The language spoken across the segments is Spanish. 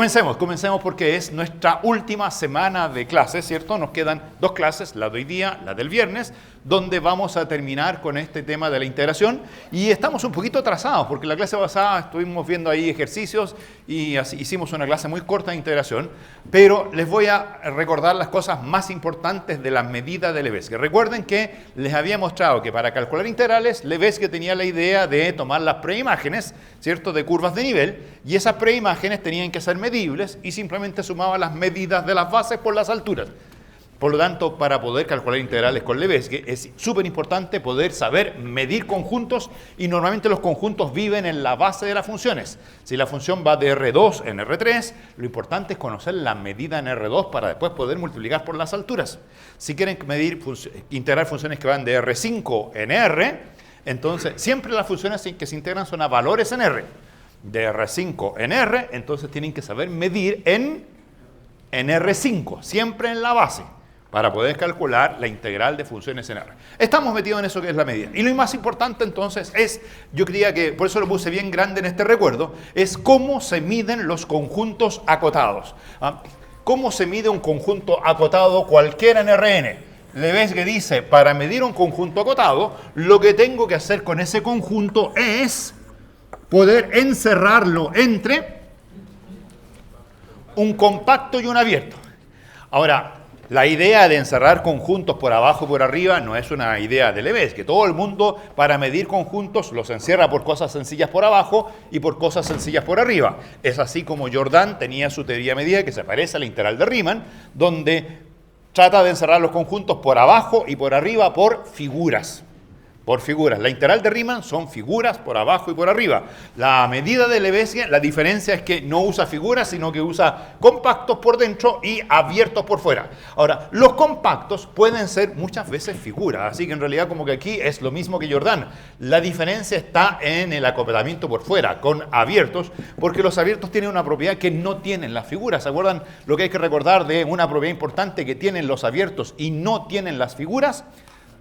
Comencemos porque es nuestra última semana de clases, ¿cierto? Nos quedan dos clases, la de hoy día, la del viernes, donde vamos a terminar con este tema de la integración. Y estamos un poquito atrasados, porque la clase pasada estuvimos viendo ahí ejercicios y así, hicimos una clase muy corta de integración, pero les voy a recordar las cosas más importantes de la medida de Lebesgue. Recuerden que les había mostrado que para calcular integrales, Lebesgue tenía la idea de tomar las preimágenes, ¿cierto?, de curvas de nivel, y esas preimágenes tenían que ser medibles y simplemente sumaba las medidas de las bases por las alturas. Por lo tanto, para poder calcular integrales con Lebesgue es súper importante poder saber medir conjuntos, y normalmente los conjuntos viven en la base de las funciones. Si la función va de R2 en R3, lo importante es conocer la medida en R2 para después poder multiplicar por las alturas. Si quieren integrar funciones que van de R5 en R, entonces siempre las funciones que se integran son a valores en R. De R5 en R, entonces tienen que saber medir en R5, siempre en la base, para poder calcular la integral de funciones en R. Estamos metidos en eso que es la medida. Y lo más importante entonces es, yo creía que, por eso lo puse bien grande en este recuerdo, es cómo se miden los conjuntos acotados. ¿Cómo se mide un conjunto acotado cualquiera en Rn? Lebesgue dice, para medir un conjunto acotado, lo que tengo que hacer con ese conjunto es poder encerrarlo entre un compacto y un abierto. Ahora, la idea de encerrar conjuntos por abajo y por arriba no es una idea de Lebesgue. Todo el mundo, para medir conjuntos, los encierra por cosas sencillas por abajo y por cosas sencillas por arriba. Es así como Jordan tenía su teoría de medida, que se parece a la integral de Riemann, donde trata de encerrar los conjuntos por abajo y por arriba por figuras. Por figuras. La integral de Riemann son figuras por abajo y por arriba. La medida de Lebesgue, la diferencia es que no usa figuras, sino que usa compactos por dentro y abiertos por fuera. Ahora, los compactos pueden ser muchas veces figuras, así que en realidad como que aquí es lo mismo que Jordan. La diferencia está en el acoplamiento por fuera, con abiertos, porque los abiertos tienen una propiedad que no tienen las figuras. ¿Se acuerdan lo que hay que recordar de una propiedad importante que tienen los abiertos y no tienen las figuras?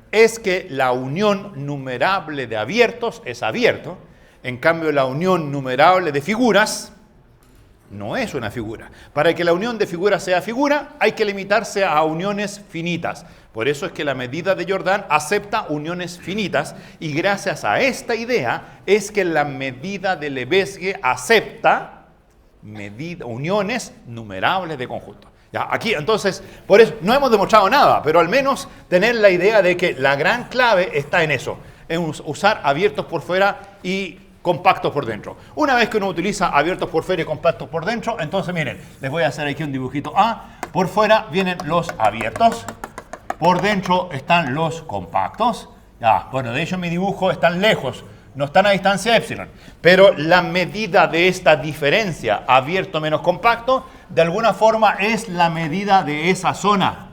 Es que la unión numerable de abiertos es abierto, en cambio la unión numerable de figuras no es una figura. Para que la unión de figuras sea figura, hay que limitarse a uniones finitas. Por eso es que la medida de Jordan acepta uniones finitas, y gracias a esta idea es que la medida de Lebesgue acepta uniones numerables de conjuntos. Ya, aquí, entonces, por eso no hemos demostrado nada, pero al menos tener la idea de que la gran clave está en eso, en usar abiertos por fuera y compactos por dentro. Una vez que uno utiliza abiertos por fuera y compactos por dentro, entonces miren, les voy a hacer aquí un dibujito A. Por fuera vienen los abiertos, por dentro están los compactos. Ya, bueno, de hecho mi dibujo están lejos, no están a distancia epsilon, pero la medida de esta diferencia, abierto menos compacto, de alguna forma es la medida de esa zona.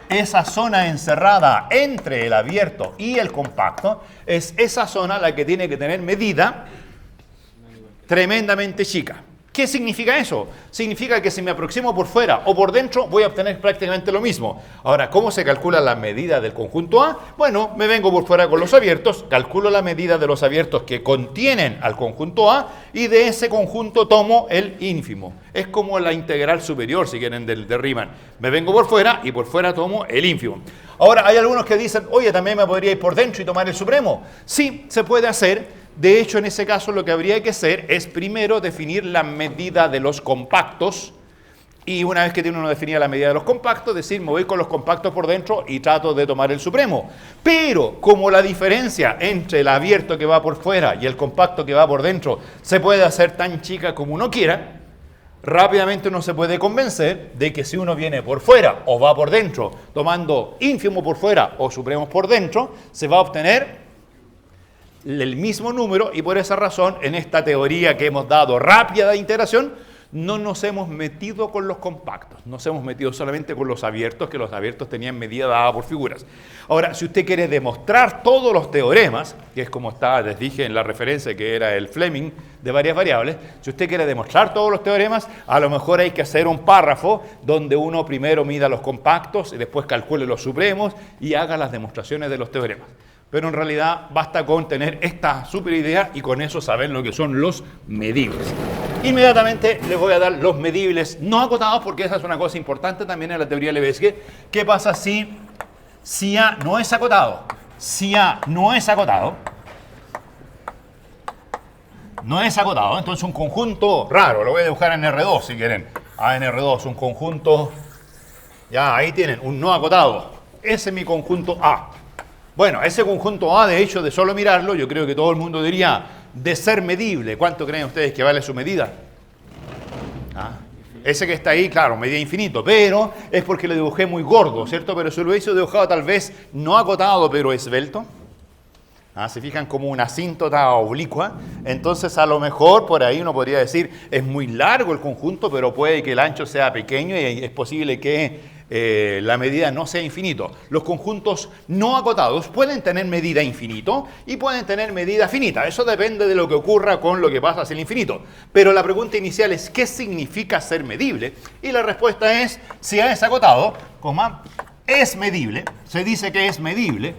Esa zona encerrada entre el abierto y el compacto, es esa zona la que tiene que tener medida tremendamente chica. ¿Qué significa eso? Significa que si me aproximo por fuera o por dentro voy a obtener prácticamente lo mismo. Ahora, ¿cómo se calcula la medida del conjunto A? Bueno, me vengo por fuera con los abiertos, calculo la medida de los abiertos que contienen al conjunto A y de ese conjunto tomo el ínfimo. Es como la integral superior, si quieren, de Riemann. Me vengo por fuera y por fuera tomo el ínfimo. Ahora, hay algunos que dicen, oye, también me podría ir por dentro y tomar el supremo. Sí, se puede hacer. De hecho, en ese caso lo que habría que hacer es primero definir la medida de los compactos, y una vez que tiene uno definida la medida de los compactos, decir, me voy con los compactos por dentro y trato de tomar el supremo. Pero como la diferencia entre el abierto que va por fuera y el compacto que va por dentro se puede hacer tan chica como uno quiera, rápidamente uno se puede convencer de que si uno viene por fuera o va por dentro, tomando ínfimo por fuera o supremos por dentro, se va a obtener el mismo número, y por esa razón en esta teoría que hemos dado rápida de integración no nos hemos metido con los compactos, nos hemos metido solamente con los abiertos, que los abiertos tenían medida dada por figuras. Ahora, si usted quiere demostrar todos los teoremas, que es como les dije en la referencia que era el Fleming de varias variables, si usted quiere demostrar todos los teoremas, a lo mejor hay que hacer un párrafo donde uno primero mida los compactos y después calcule los supremos y haga las demostraciones de los teoremas. pero en realidad basta con tener esta super idea y con eso saber lo que son los medibles. Inmediatamente les voy a dar los medibles no acotados, porque esa es una cosa importante también en la teoría de Lebesgue. ¿Qué pasa si A no es acotado? Si A no es acotado, entonces un conjunto raro, lo voy a dibujar en R2 si quieren. A en R2, un conjunto, ya ahí tienen, un no acotado. Ese es mi conjunto A. Bueno, ese conjunto A, de hecho, de solo mirarlo, yo creo que todo el mundo diría, de ser medible, ¿cuánto creen ustedes que vale su medida? Ese que está ahí, claro, medida infinito, pero es porque lo dibujé muy gordo, ¿cierto? Pero si lo hubiese dibujado tal vez no acotado, pero esbelto, se fijan como una asíntota oblicua, entonces a lo mejor por ahí uno podría decir, es muy largo el conjunto, pero puede que el ancho sea pequeño y es posible que la medida no sea infinito. Los conjuntos no acotados pueden tener medida infinito y pueden tener medida finita. Eso depende de lo que ocurra con lo que pasa hacia el infinito. Pero la pregunta inicial es, ¿qué significa ser medible? Y la respuesta es, si A es acotado, es medible, se dice que es medible,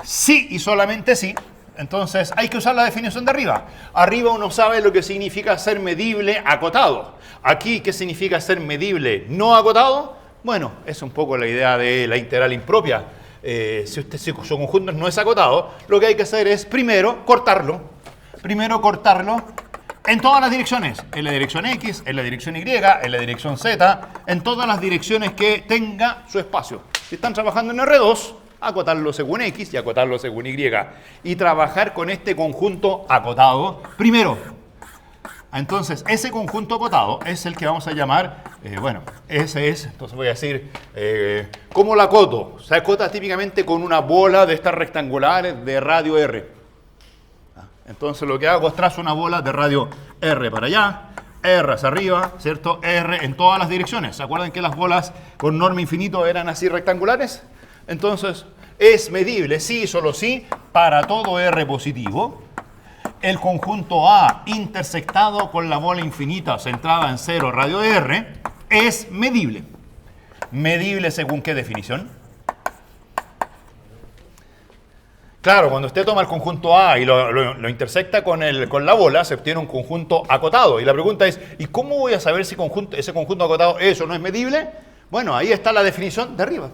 sí y solamente sí. Entonces hay que usar la definición de arriba. Arriba uno sabe lo que significa ser medible acotado. Aquí, ¿qué significa ser medible no acotado? Bueno, es un poco la idea de la integral impropia. Si su conjunto no es acotado, lo que hay que hacer es primero cortarlo. Primero cortarlo en todas las direcciones. En la dirección X, en la dirección Y, en la dirección Z, en todas las direcciones que tenga su espacio. Si están trabajando en R2, acotarlo según X y acotarlo según Y. Y trabajar con este conjunto acotado primero. Entonces, ese conjunto acotado es el que vamos a llamar, ese es, entonces voy a decir, ¿cómo lo acoto? Se acota típicamente con una bola de estas rectangulares de radio R. Entonces, lo que hago es trazo una bola de radio R para allá, R hacia arriba, ¿cierto? R en todas las direcciones. ¿Se acuerdan que las bolas con norma infinito eran así rectangulares? Entonces, es medible, sí, solo sí, para todo R positivo. El conjunto A intersectado con la bola infinita centrada en 0 radio de R es medible. ¿Medible según qué definición? Claro, cuando usted toma el conjunto A y lo intersecta con la bola, se obtiene un conjunto acotado. Y la pregunta es, ¿y cómo voy a saber si ese conjunto acotado es o no es medible? Bueno, ahí está la definición de arriba.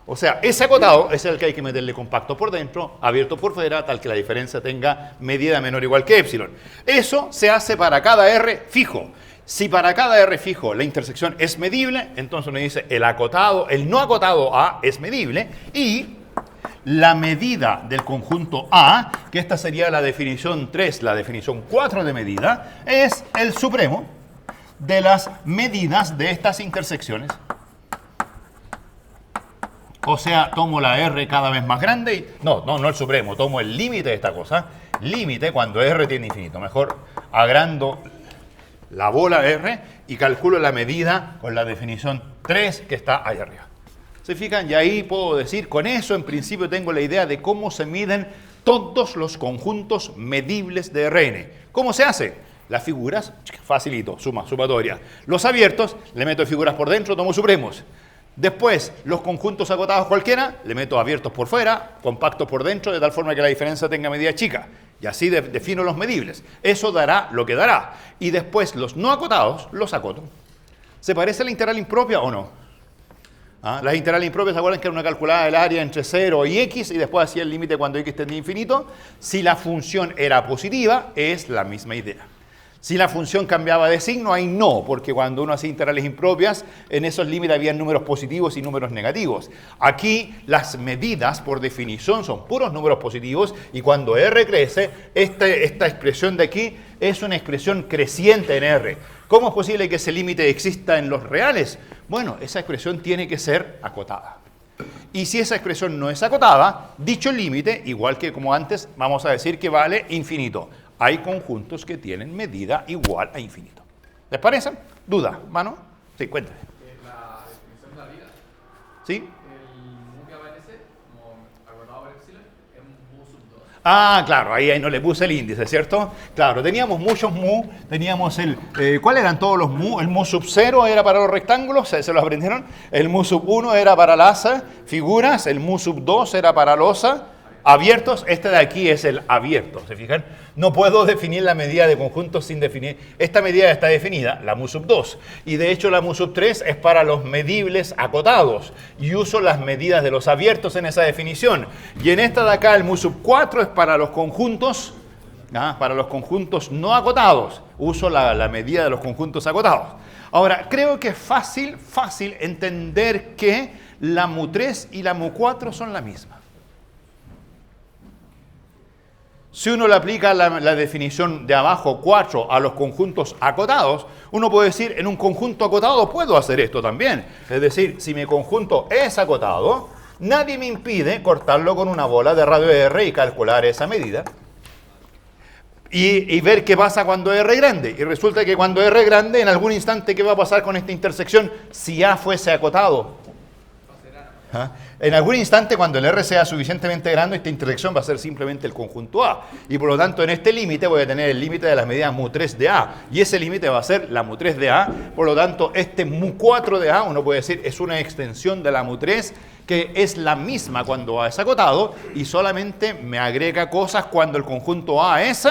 O sea, ese acotado es el que hay que meterle compacto por dentro, abierto por fuera, tal que la diferencia tenga medida menor o igual que epsilon. Eso se hace para cada R fijo. Si para cada R fijo la intersección es medible, entonces uno dice el no acotado A es medible y la medida del conjunto A, que esta sería la definición 3, la definición 4 de medida, es el supremo de las medidas de estas intersecciones. O sea, tomo la R cada vez más grande y... No el supremo, tomo el límite de esta cosa. Límite cuando R tiende a infinito. Mejor agrando la bola R y calculo la medida con la definición 3 que está ahí arriba. ¿Se fijan? Y ahí puedo decir, con eso en principio tengo la idea de cómo se miden todos los conjuntos medibles de Rn. ¿Cómo se hace? Las figuras, facilito, sumatoria. Los abiertos, le meto figuras por dentro, tomo supremos. Después, los conjuntos acotados cualquiera, le meto abiertos por fuera, compactos por dentro, de tal forma que la diferencia tenga medida chica. Y así defino los medibles. Eso dará lo que dará. Y después, los no acotados, los acoto. ¿Se parece a la integral impropia o no? Las integrales impropias, ¿se acuerdan que era una calculada del área entre 0 y x y después hacía el límite cuando x tendía a infinito? Si la función era positiva, es la misma idea. Si la función cambiaba de signo, ahí no, porque cuando uno hacía integrales impropias, en esos límites había números positivos y números negativos. Aquí las medidas, por definición, son puros números positivos y cuando R crece, esta expresión de aquí es una expresión creciente en R. ¿Cómo es posible que ese límite exista en los reales? Bueno, esa expresión tiene que ser acotada. Y si esa expresión no es acotada, dicho límite, igual que como antes, vamos a decir que vale infinito. Hay conjuntos que tienen medida igual a infinito. ¿Les parece? ¿Duda? ¿Mano? Sí, cuéntame. La definición de la vida. ¿Sí? El mu que aparece como acotado por epsilon es mu sub 2. Ah, claro, ahí no le puse el índice, ¿cierto? Claro, teníamos muchos mu, teníamos ¿cuáles eran todos los mu? El mu sub 0 era para los rectángulos, ¿se los aprendieron? El mu sub 1 era para las figuras, el mu sub 2 era para los abiertos, este de aquí es el abierto, ¿se fijan? No puedo definir la medida de conjuntos sin definir. Esta medida está definida, la mu sub 2. Y de hecho la mu sub 3 es para los medibles acotados. Y uso las medidas de los abiertos en esa definición. Y en esta de acá, el mu sub 4 es para los conjuntos, no acotados. Uso la medida de los conjuntos acotados. Ahora, creo que es fácil entender que la mu 3 y la mu 4 son la misma. Si uno le aplica la definición de abajo 4 a los conjuntos acotados, uno puede decir, en un conjunto acotado puedo hacer esto también. Es decir, si mi conjunto es acotado, nadie me impide cortarlo con una bola de radio R y calcular esa medida. Y ver qué pasa cuando R es grande. Y resulta que cuando R es grande, en algún instante, ¿qué va a pasar con esta intersección si A fuese acotado? ¿Ah? En algún instante, cuando el R sea suficientemente grande, esta intersección va a ser simplemente el conjunto A. Y por lo tanto, en este límite voy a tener el límite de las medidas mu 3 de A. Y ese límite va a ser la mu 3 de A. Por lo tanto, este mu 4 de A, uno puede decir, es una extensión de la mu 3, que es la misma cuando A es acotado, y solamente me agrega cosas cuando el conjunto A es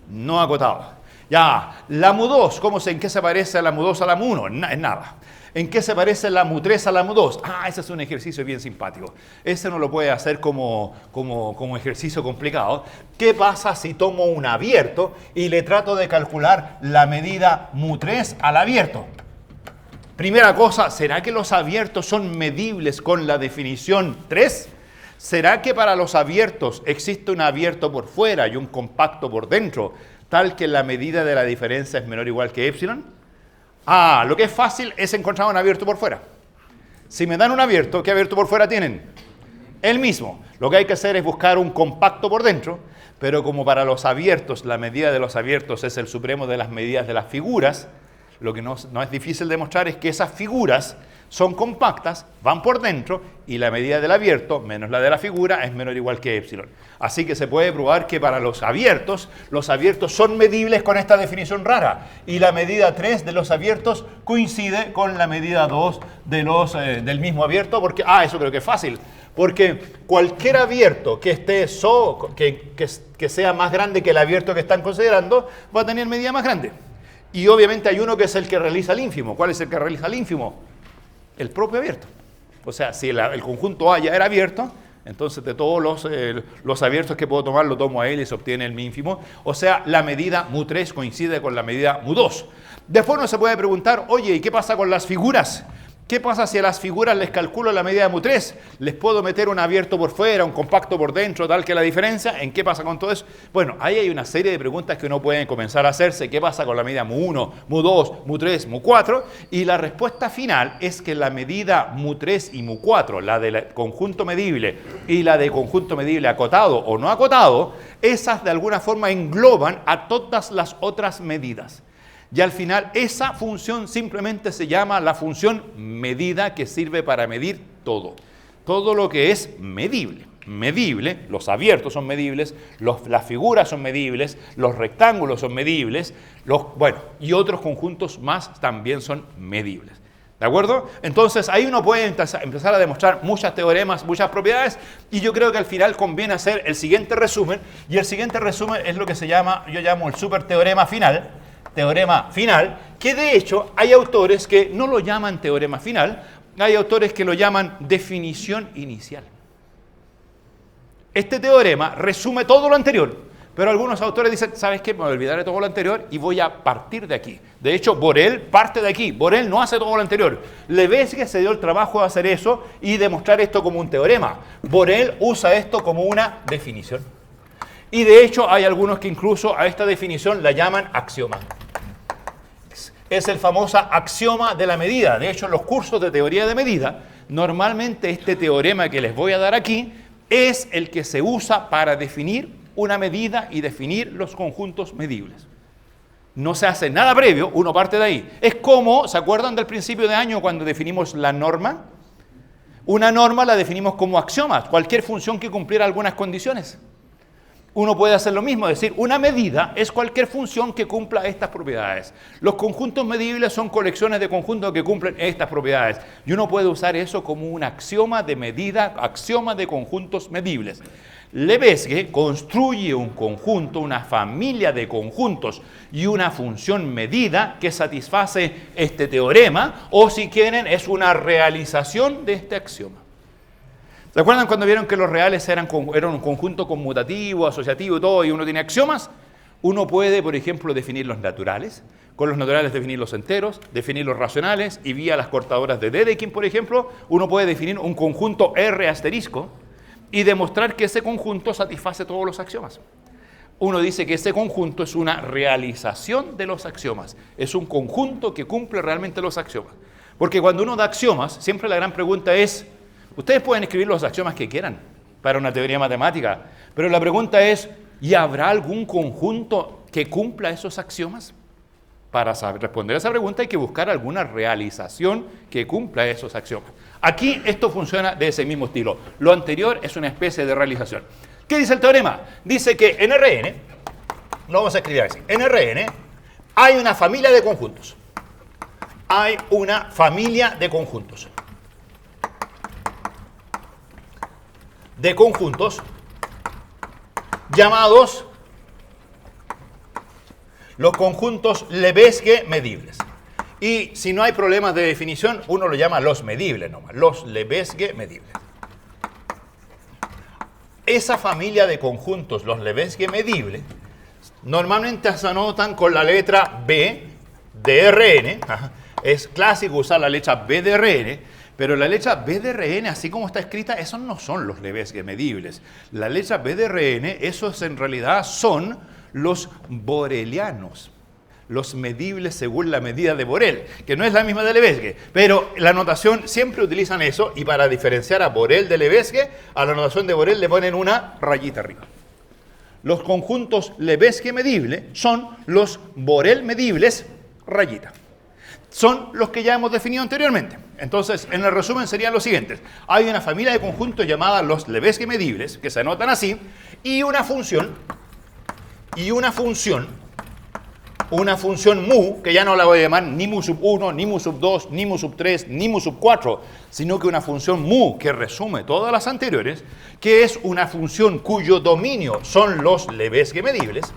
no acotado. Ya, la mu 2, ¿en qué se parece a la mu 2 a la mu 1? En nada. ¿En qué se parece la mu 3 a la mu 2? Ah, ese es un ejercicio bien simpático. Ese no lo puede hacer como ejercicio complicado. ¿Qué pasa si tomo un abierto y le trato de calcular la medida mu 3 al abierto? Primera cosa, ¿será que los abiertos son medibles con la definición 3? ¿Será que para los abiertos existe un abierto por fuera y un compacto por dentro, tal que la medida de la diferencia es menor o igual que epsilon? Ah, lo que es fácil es encontrar un abierto por fuera. Si me dan un abierto, ¿qué abierto por fuera tienen? El mismo. Lo que hay que hacer es buscar un compacto por dentro, pero como para los abiertos, la medida de los abiertos es el supremo de las medidas de las figuras, lo que no es difícil demostrar es que esas figuras son compactas, van por dentro, y la medida del abierto menos la de la figura es menor o igual que epsilon. Así que se puede probar que para los abiertos son medibles con esta definición rara, y la medida 3 de los abiertos coincide con la medida 2 del mismo abierto, porque, eso creo que es fácil, porque cualquier abierto que esté que sea más grande que el abierto que están considerando, va a tener medida más grande. Y obviamente hay uno que es el que realiza el ínfimo. ¿Cuál es el que realiza el ínfimo? El propio abierto. O sea, si el conjunto A ya era abierto, entonces de todos los abiertos que puedo tomar, lo tomo a él y se obtiene el ínfimo. O sea, la medida mu 3 coincide con la medida mu 2. Después uno se puede preguntar, oye, ¿y qué pasa con las figuras? ¿Qué pasa si a las figuras les calculo la medida de mu 3? ¿Les puedo meter un abierto por fuera, un compacto por dentro, tal que la diferencia? ¿En qué pasa con todo eso? Bueno, ahí hay una serie de preguntas que uno puede comenzar a hacerse. ¿Qué pasa con la medida mu 1, mu 2, mu 3, mu 4? Y la respuesta final es que la medida mu 3 y mu 4, la del conjunto medible y la de conjunto medible acotado o no acotado, esas de alguna forma engloban a todas las otras medidas. Y al final esa función simplemente se llama la función medida, que sirve para medir todo. Todo lo que es medible. Medible, los abiertos son medibles, las figuras son medibles, los rectángulos son medibles, y otros conjuntos más también son medibles. ¿De acuerdo? Entonces ahí uno puede empezar a demostrar muchos teoremas, muchas propiedades, y yo creo que al final conviene hacer el siguiente resumen, y el siguiente resumen es lo que yo llamo el superteorema final. Teorema final, que de hecho hay autores que no lo llaman teorema final, hay autores que lo llaman definición inicial. Este teorema resume todo lo anterior, pero algunos autores dicen, ¿sabes qué? Me voy a olvidar de todo lo anterior y voy a partir de aquí. De hecho, Borel parte de aquí. Borel no hace todo lo anterior. Lebesgue se dio el trabajo de hacer eso y demostrar esto como un teorema. Borel usa esto como una definición. Y de hecho hay algunos que incluso a esta definición la llaman axioma. Es el famoso axioma de la medida. De hecho, en los cursos de teoría de medida, normalmente este teorema que les voy a dar aquí es el que se usa para definir una medida y definir los conjuntos medibles. No se hace nada previo, uno parte de ahí. Es como, ¿se acuerdan del principio de año cuando definimos la norma? Una norma la definimos como axioma, cualquier función que cumpliera algunas condiciones. Uno puede hacer lo mismo, es decir, una medida es cualquier función que cumpla estas propiedades. Los conjuntos medibles son colecciones de conjuntos que cumplen estas propiedades. Y uno puede usar eso como un axioma de medida, axioma de conjuntos medibles. Lebesgue construye un conjunto, una familia de conjuntos y una función medida que satisface este teorema, o si quieren, es una realización de este axioma. ¿Se acuerdan cuando vieron que los reales eran un conjunto conmutativo, asociativo y todo, y uno tiene axiomas? Uno puede, por ejemplo, definir los naturales. Con los naturales definir los enteros, definir los racionales, y vía las cortadoras de Dedekind, por ejemplo, uno puede definir un conjunto R asterisco y demostrar que ese conjunto satisface todos los axiomas. Uno dice que ese conjunto es una realización de los axiomas. Es un conjunto que cumple realmente los axiomas. Porque cuando uno da axiomas, siempre la gran pregunta es, ustedes pueden escribir los axiomas que quieran para una teoría matemática, pero la pregunta es, ¿y habrá algún conjunto que cumpla esos axiomas? Para responder a esa pregunta hay que buscar alguna realización que cumpla esos axiomas. Aquí esto funciona de ese mismo estilo. Lo anterior es una especie de realización. ¿Qué dice el teorema? Dice que en Rn, lo vamos a escribir así, en Rn hay una familia de conjuntos. Hay una familia de conjuntos. De conjuntos llamados los conjuntos Lebesgue medibles. Y si no hay problemas de definición, uno lo llama los medibles nomás, los Lebesgue medibles. Esa familia de conjuntos, los Lebesgue medibles, normalmente se anotan con la letra B de Rn. Es clásico usar la letra B de Rn. Pero la letra B de Rn, así como está escrita, esos no son los Lebesgue medibles. La letra B de Rn, esos en realidad son los borelianos, los medibles según la medida de Borel, que no es la misma de Lebesgue. Pero la notación siempre utilizan eso, y para diferenciar a Borel de Lebesgue, a la notación de Borel le ponen una rayita arriba. Los conjuntos Lebesgue medibles son los Borel medibles, rayita. Son los que ya hemos definido anteriormente. Entonces, en el resumen serían los siguientes. Hay una familia de conjuntos llamada los Lebesgue medibles, que se anotan así, y una función mu, que ya no la voy a llamar ni mu sub 1, ni mu sub 2, ni mu sub 3, ni mu sub 4, sino que una función mu que resume todas las anteriores, que es una función cuyo dominio son los Lebesgue medibles,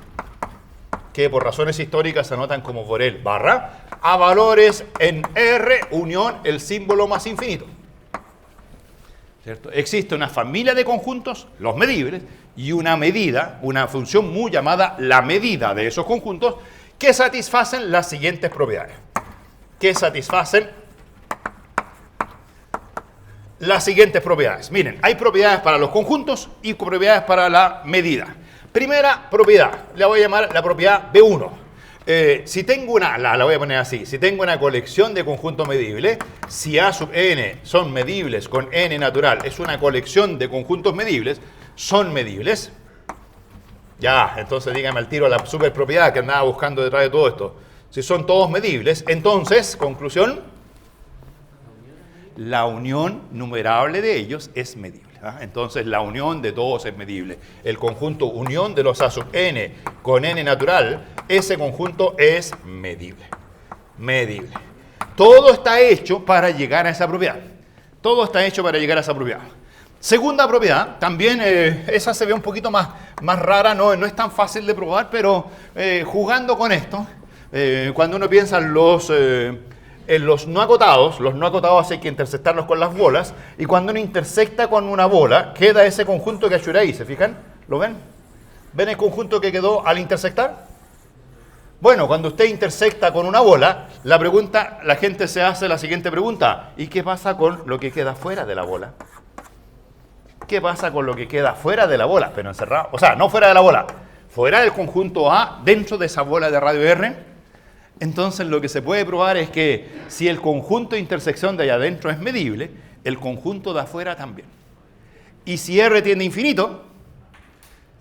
que por razones históricas se anotan como Borel barra, a valores en R unión el símbolo más infinito. ¿Cierto? Existe una familia de conjuntos, los medibles, y una medida, una función mu llamada la medida de esos conjuntos, que satisfacen las siguientes propiedades. Que satisfacen las siguientes propiedades. Miren, hay propiedades para los conjuntos y propiedades para la medida. Primera propiedad, la voy a llamar la propiedad B1. Si tengo una, la voy a poner así, si tengo una colección de conjuntos medibles, si A sub n son medibles con n natural, es una colección de conjuntos medibles, son medibles. Ya, entonces dígame al tiro la superpropiedad que andaba buscando detrás de todo esto. Si son todos medibles, entonces, conclusión, la unión numerable de ellos es medible. Entonces la unión de todos es medible. El conjunto unión de los A sub n con n natural, ese conjunto es medible. Medible. Todo está hecho para llegar a esa propiedad. Todo está hecho para llegar a esa propiedad. Segunda propiedad, también esa se ve un poquito más rara, no es tan fácil de probar, pero jugando con esto, cuando uno piensa en los no acotados hay que intersectarlos con las bolas, y cuando uno intersecta con una bola, queda ese conjunto que achuré ahí, ¿se fijan? ¿Lo ven? ¿Ven el conjunto que quedó al intersectar? Bueno, cuando usted intersecta con una bola, la gente se hace la siguiente pregunta: ¿y qué pasa con lo que queda fuera de la bola? ¿Qué pasa con lo que queda fuera de la bola? Pero encerrado, o sea, no fuera de la bola, fuera del conjunto A, dentro de esa bola de radio R. Entonces lo que se puede probar es que si el conjunto de intersección de allá adentro es medible, el conjunto de afuera también. Y si R tiende a infinito,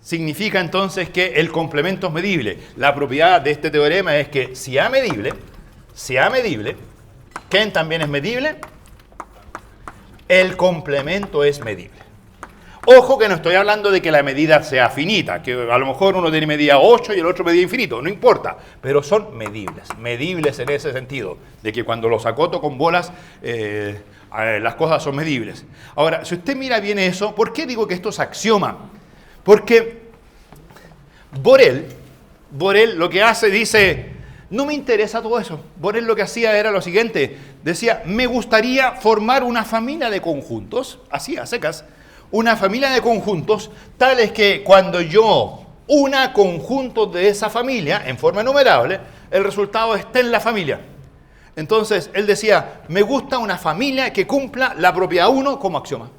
significa entonces que el complemento es medible. La propiedad de este teorema es que si A medible, ¿quién también es medible? El complemento es medible. Ojo que no estoy hablando de que la medida sea finita, que a lo mejor uno tiene medida 8 y el otro medida infinito, no importa, pero son medibles en ese sentido, de que cuando los acoto con bolas, las cosas son medibles. Ahora, si usted mira bien eso, ¿por qué digo que esto es axioma? Porque Borel lo que hace, dice, no me interesa todo eso. Borel lo que hacía era lo siguiente, decía, me gustaría formar una familia de conjuntos, así a secas, una familia de conjuntos tales que cuando yo una conjuntos de esa familia en forma enumerable, el resultado esté en la familia. Entonces, él decía, me gusta una familia que cumpla la propiedad 1 como axioma.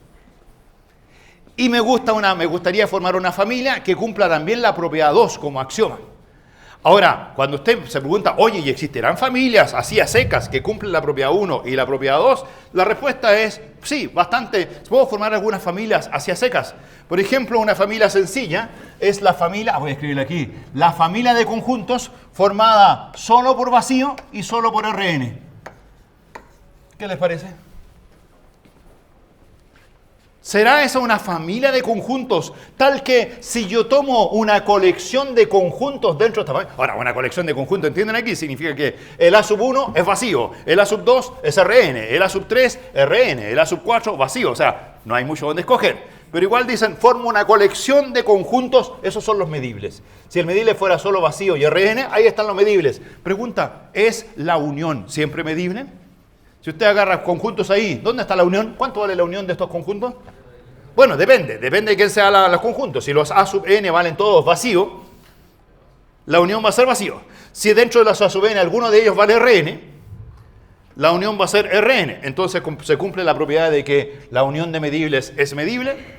Y me gustaría formar una familia que cumpla también la propiedad 2 como axioma. Ahora, cuando usted se pregunta, oye, ¿y existirán familias así a secas que cumplen la propiedad 1 y la propiedad 2? La respuesta es, sí, bastante. Puedo formar algunas familias así a secas. Por ejemplo, una familia sencilla es la familia, voy a escribirle aquí, la familia de conjuntos formada solo por vacío y solo por Rn. ¿Qué les parece? ¿Será esa una familia de conjuntos tal que si yo tomo una colección de conjuntos dentro de esta familia? Ahora, una colección de conjuntos, ¿entienden aquí? Significa que el A sub 1 es vacío, el A sub 2 es Rn, el A sub 3 Rn, el A sub 4 vacío. O sea, no hay mucho donde escoger. Pero igual dicen, formo una colección de conjuntos, esos son los medibles. Si el medible fuera solo vacío y Rn, ahí están los medibles. Pregunta, ¿es la unión siempre medible? Si usted agarra conjuntos ahí, ¿dónde está la unión? ¿Cuánto vale la unión de estos conjuntos? Bueno, depende de quién sean los conjuntos. Si los A sub n valen todos vacío, la unión va a ser vacío. Si dentro de los A sub n alguno de ellos vale Rn, la unión va a ser Rn. Entonces se cumple la propiedad de que la unión de medibles es medible.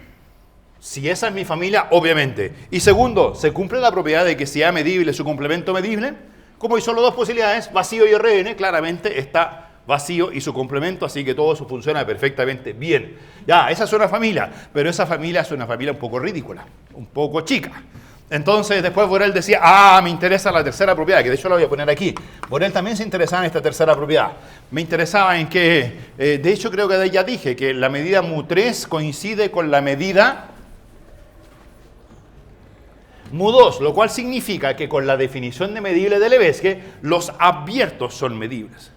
Si esa es mi familia, obviamente. Y segundo, se cumple la propiedad de que si A medible, su complemento medible. Como hay solo dos posibilidades, vacío y Rn, claramente está vacío y su complemento, así que todo eso funciona perfectamente bien. Ya, esa es una familia, pero esa familia es una familia un poco ridícula, un poco chica. Entonces, después Borel decía, me interesa la tercera propiedad, que de hecho la voy a poner aquí. Borel también se interesaba en esta tercera propiedad. Me interesaba en que, de hecho creo que ya dije, que la medida mu3 coincide con la medida mu2, lo cual significa que con la definición de medible de Lebesgue, los abiertos son medibles.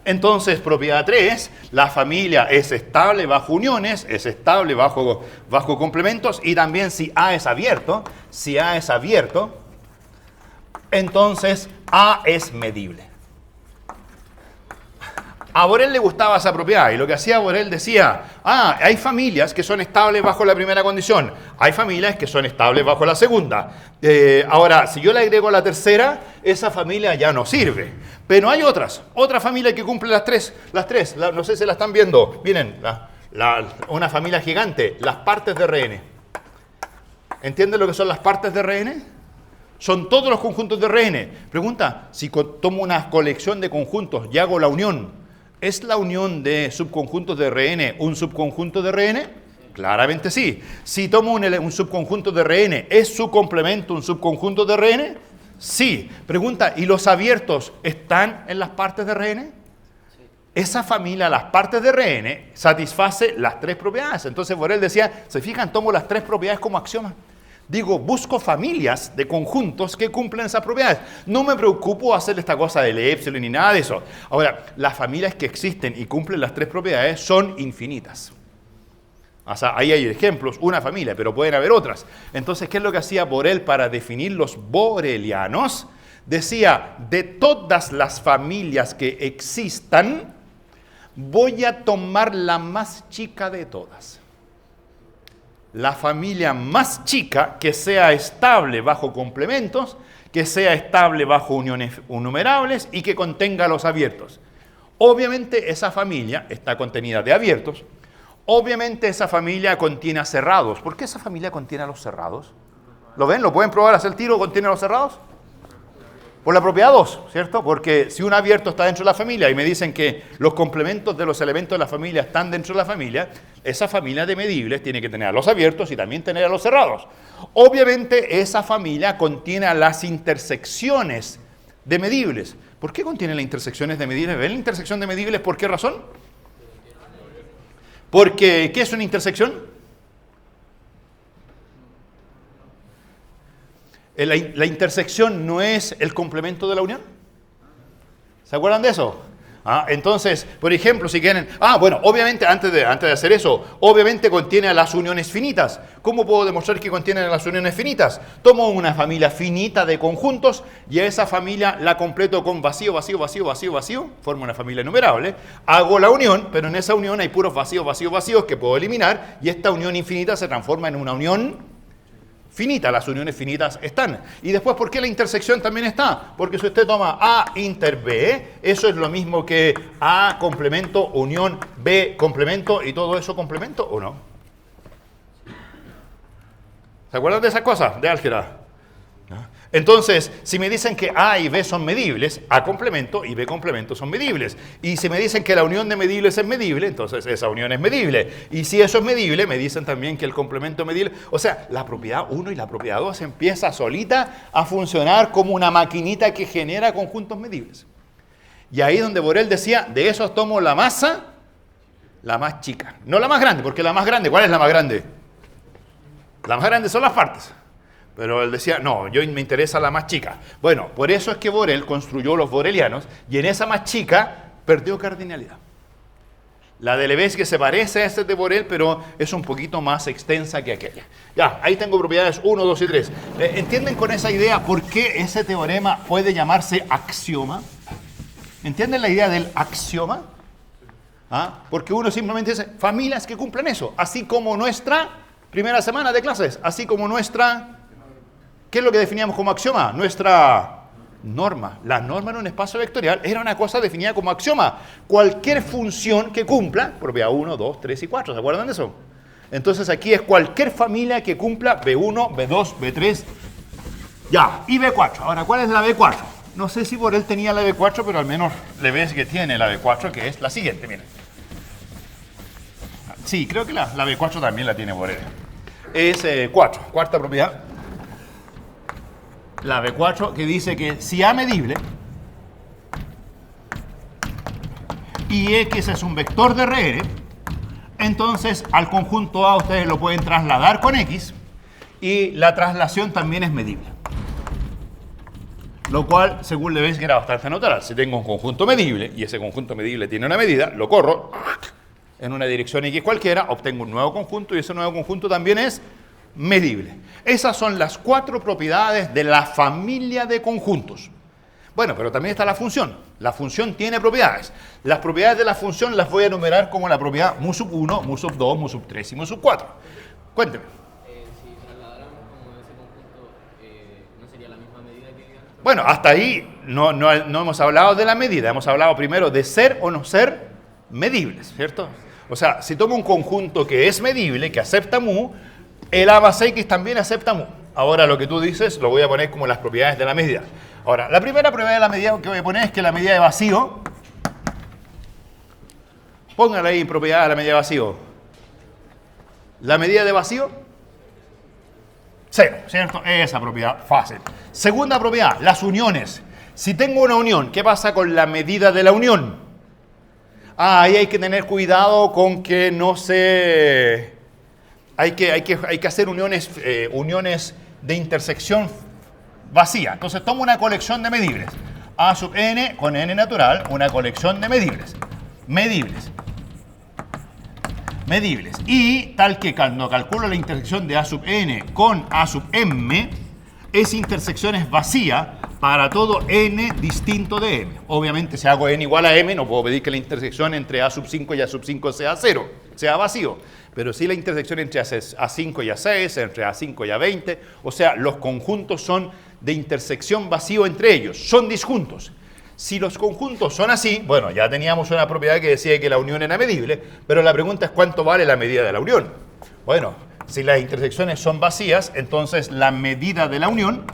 Entonces, propiedad 3, la familia es estable bajo uniones, es estable bajo complementos, y también si A es abierto, entonces A es medible. A Borel le gustaba esa propiedad, y lo que hacía Borel decía, hay familias que son estables bajo la primera condición, hay familias que son estables bajo la segunda. Ahora, si yo le agrego la tercera, esa familia ya no sirve. Pero hay otra familia que cumple las tres, no sé si la están viendo, miren, una familia gigante, las partes de Rn. ¿Entienden lo que son las partes de Rn? Son todos los conjuntos de Rn. Pregunta, si tomo una colección de conjuntos y hago la unión, ¿es la unión de subconjuntos de Rn un subconjunto de Rn? Claramente sí. Si tomo un subconjunto de Rn, ¿es su complemento un subconjunto de Rn? Sí. Pregunta, ¿y los abiertos están en las partes de Rn? Sí. Esa familia, las partes de Rn, satisface las tres propiedades. Entonces Borel decía, se fijan, tomo las tres propiedades como axioma. Digo, busco familias de conjuntos que cumplen esas propiedades. No me preocupo hacer esta cosa del epsilon ni nada de eso. Ahora, las familias que existen y cumplen las tres propiedades son infinitas. O sea, ahí hay ejemplos, una familia, pero pueden haber otras. Entonces, ¿qué es lo que hacía Borel para definir los borelianos? Decía, de todas las familias que existan, voy a tomar la más chica de todas. La familia más chica que sea estable bajo complementos, que sea estable bajo uniones innumerables y que contenga los abiertos. Obviamente esa familia está contenida de abiertos. Obviamente esa familia contiene a cerrados. ¿Por qué esa familia contiene a los cerrados? ¿Lo ven? ¿Lo pueden probar hacer el tiro? ¿Contiene a los cerrados? Por la propiedad 2, ¿cierto? Porque si un abierto está dentro de la familia y me dicen que los complementos de los elementos de la familia están dentro de la familia, esa familia de medibles tiene que tener a los abiertos y también tener a los cerrados. Obviamente esa familia contiene a las intersecciones de medibles. ¿Por qué contiene las intersecciones de medibles? ¿Ven la intersección de medibles? ¿Por qué razón? Porque, ¿qué es una intersección? La intersección no es el complemento de la unión. ¿Se acuerdan de eso? Entonces, por ejemplo, si quieren... bueno, obviamente, antes de hacer eso, obviamente contiene a las uniones finitas. ¿Cómo puedo demostrar que contienen a las uniones finitas? Tomo una familia finita de conjuntos y a esa familia la completo con vacío, vacío, vacío, vacío, vacío. Formo una familia enumerable. Hago la unión, pero en esa unión hay puros vacíos, vacíos, vacíos que puedo eliminar y esta unión infinita se transforma en una unión finita. Las uniones finitas están. Y después, ¿por qué la intersección también está? Porque si usted toma A inter B, eso es lo mismo que A complemento, unión, B complemento, y todo eso complemento, ¿o no? ¿Se acuerdan de esas cosas de álgebra? Entonces, si me dicen que A y B son medibles, A complemento y B complemento son medibles. Y si me dicen que la unión de medibles es medible, entonces esa unión es medible. Y si eso es medible, me dicen también que el complemento es medible. O sea, la propiedad 1 y la propiedad 2 empieza solita a funcionar como una maquinita que genera conjuntos medibles. Y ahí donde Borel decía, de esos tomo la masa, la más chica. No la más grande, porque la más grande, ¿cuál es la más grande? La más grande son las partes. Pero él decía, no, yo me interesa la más chica. Bueno, por eso es que Borel construyó los borelianos y en esa más chica perdió cardinalidad. La de Lebesgue se parece a este de Borel, pero es un poquito más extensa que aquella. Ya, ahí tengo propiedades 1, 2 y 3. ¿Entienden con esa idea por qué ese teorema puede llamarse axioma? ¿Entienden la idea del axioma? Porque uno simplemente dice, familias que cumplen eso, así como nuestra primera semana de clases, así como nuestra... ¿Qué es lo que definíamos como axioma? Nuestra norma. La norma en un espacio vectorial era una cosa definida como axioma. Cualquier función que cumpla, propiedad 1, 2, 3 y 4. ¿Se acuerdan de eso? Entonces aquí es cualquier familia que cumpla B1, B2, B3, ya, y B4. Ahora, ¿cuál es la B4? No sé si Borel tenía la B4, pero al menos le ves que tiene la B4, que es la siguiente, miren. Sí, creo que la B4 también la tiene Borel. Es 4, cuarta propiedad. La B4 que dice que si A medible y X es un vector de RR, entonces al conjunto A ustedes lo pueden trasladar con X y la traslación también es medible. Lo cual, según Lebesgue, era bastante natural. Si tengo un conjunto medible y ese conjunto medible tiene una medida, lo corro en una dirección X cualquiera, obtengo un nuevo conjunto y ese nuevo conjunto también es medible. Esas son las 4 propiedades de la familia de conjuntos. Bueno, pero también está la función. La función tiene propiedades. Las propiedades de la función las voy a enumerar como la propiedad mu sub 1, mu sub 2, mu sub 3 y mu sub 4. Cuénteme. Si trasladáramos como ese conjunto, ¿no sería la misma medida que antes? Bueno, hasta ahí no hemos hablado de la medida. Hemos hablado primero de ser o no ser medibles, ¿cierto? O sea, si tomo un conjunto que es medible, que acepta mu, el A más X también acepta mu. Ahora lo que tú dices lo voy a poner como las propiedades de la medida. Ahora, la primera propiedad de la medida que voy a poner es que la medida de vacío, póngale ahí propiedad de la medida de vacío. La medida de vacío, 0, ¿cierto? Esa propiedad fácil. Segunda propiedad, las uniones. Si tengo una unión, ¿qué pasa con la medida de la unión? Ahí hay que tener cuidado con que no se... Hay que hacer uniones de intersección vacía. Entonces tomo una colección de medibles. A sub n con n natural, una colección de medibles. Medibles. Y tal que cuando calculo la intersección de A sub n con A sub m, esa intersección es vacía para todo n distinto de m. Obviamente si hago n igual a m, no puedo pedir que la intersección entre A sub 5 y A sub 5 sea 0, sea vacío. Pero sí la intersección entre A5 y A6, entre A5 y A20, o sea, los conjuntos son de intersección vacío entre ellos, son disjuntos. Si los conjuntos son así, bueno, ya teníamos una propiedad que decía que la unión era medible, pero la pregunta es ¿cuánto vale la medida de la unión? Bueno, si las intersecciones son vacías, entonces la medida de la unión,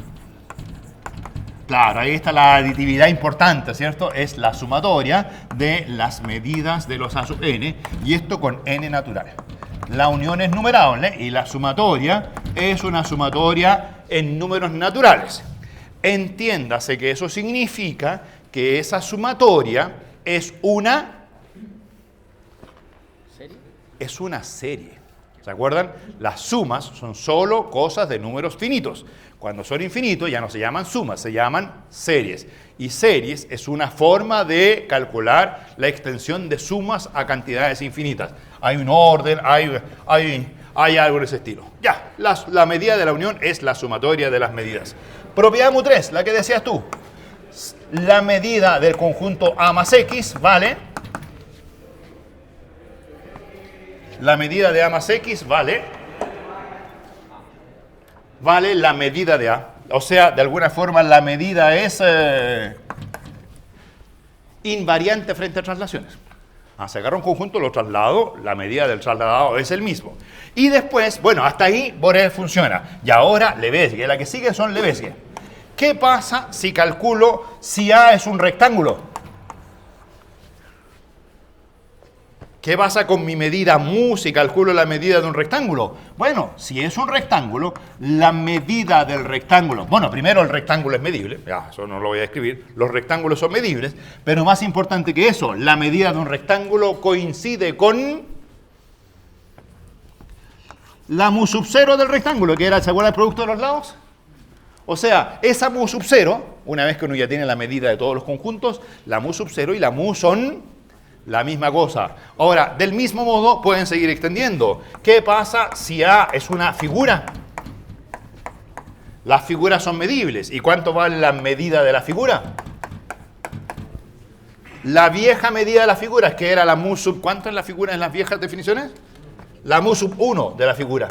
claro, ahí está la aditividad importante, ¿cierto? Es la sumatoria de las medidas de los A sub n, y esto con n natural. La unión es numerable y la sumatoria es una sumatoria en números naturales. Entiéndase que eso significa que esa sumatoria es una... ¿Serie? Es una serie. ¿Se acuerdan? Las sumas son solo cosas de números finitos. Cuando son infinitos ya no se llaman sumas, se llaman series. Y series es una forma de calcular la extensión de sumas a cantidades infinitas. Hay un orden, hay algo de ese estilo. Ya, la medida de la unión es la sumatoria de las medidas. Propiedad mu3, la que decías tú. La medida del conjunto A más X vale... La medida de A más X vale la medida de A. O sea, de alguna forma la medida es invariante frente a traslaciones. Se agarra un conjunto, lo traslado, la medida del trasladado es el mismo. Y después, bueno, hasta ahí Borel funciona. Y ahora Lebesgue, la que sigue son Lebesgue. ¿Qué pasa si calculo si A es un rectángulo? ¿Qué pasa con mi medida mu si calculo la medida de un rectángulo? Bueno, si es un rectángulo, la medida del rectángulo... Bueno, primero el rectángulo es medible, ya, eso no lo voy a escribir, los rectángulos son medibles, pero más importante que eso, la medida de un rectángulo coincide con la mu sub 0 del rectángulo, que era, ¿se acuerda el producto de los lados? O sea, esa mu sub 0, una vez que uno ya tiene la medida de todos los conjuntos, la mu sub 0 y la mu son... la misma cosa. Ahora, del mismo modo, pueden seguir extendiendo. ¿Qué pasa si A es una figura? Las figuras son medibles. ¿Y cuánto vale la medida de la figura? La vieja medida de las figuras, que era la mu sub... ¿Cuánto es la figura en las viejas definiciones? La mu sub 1 de la figura.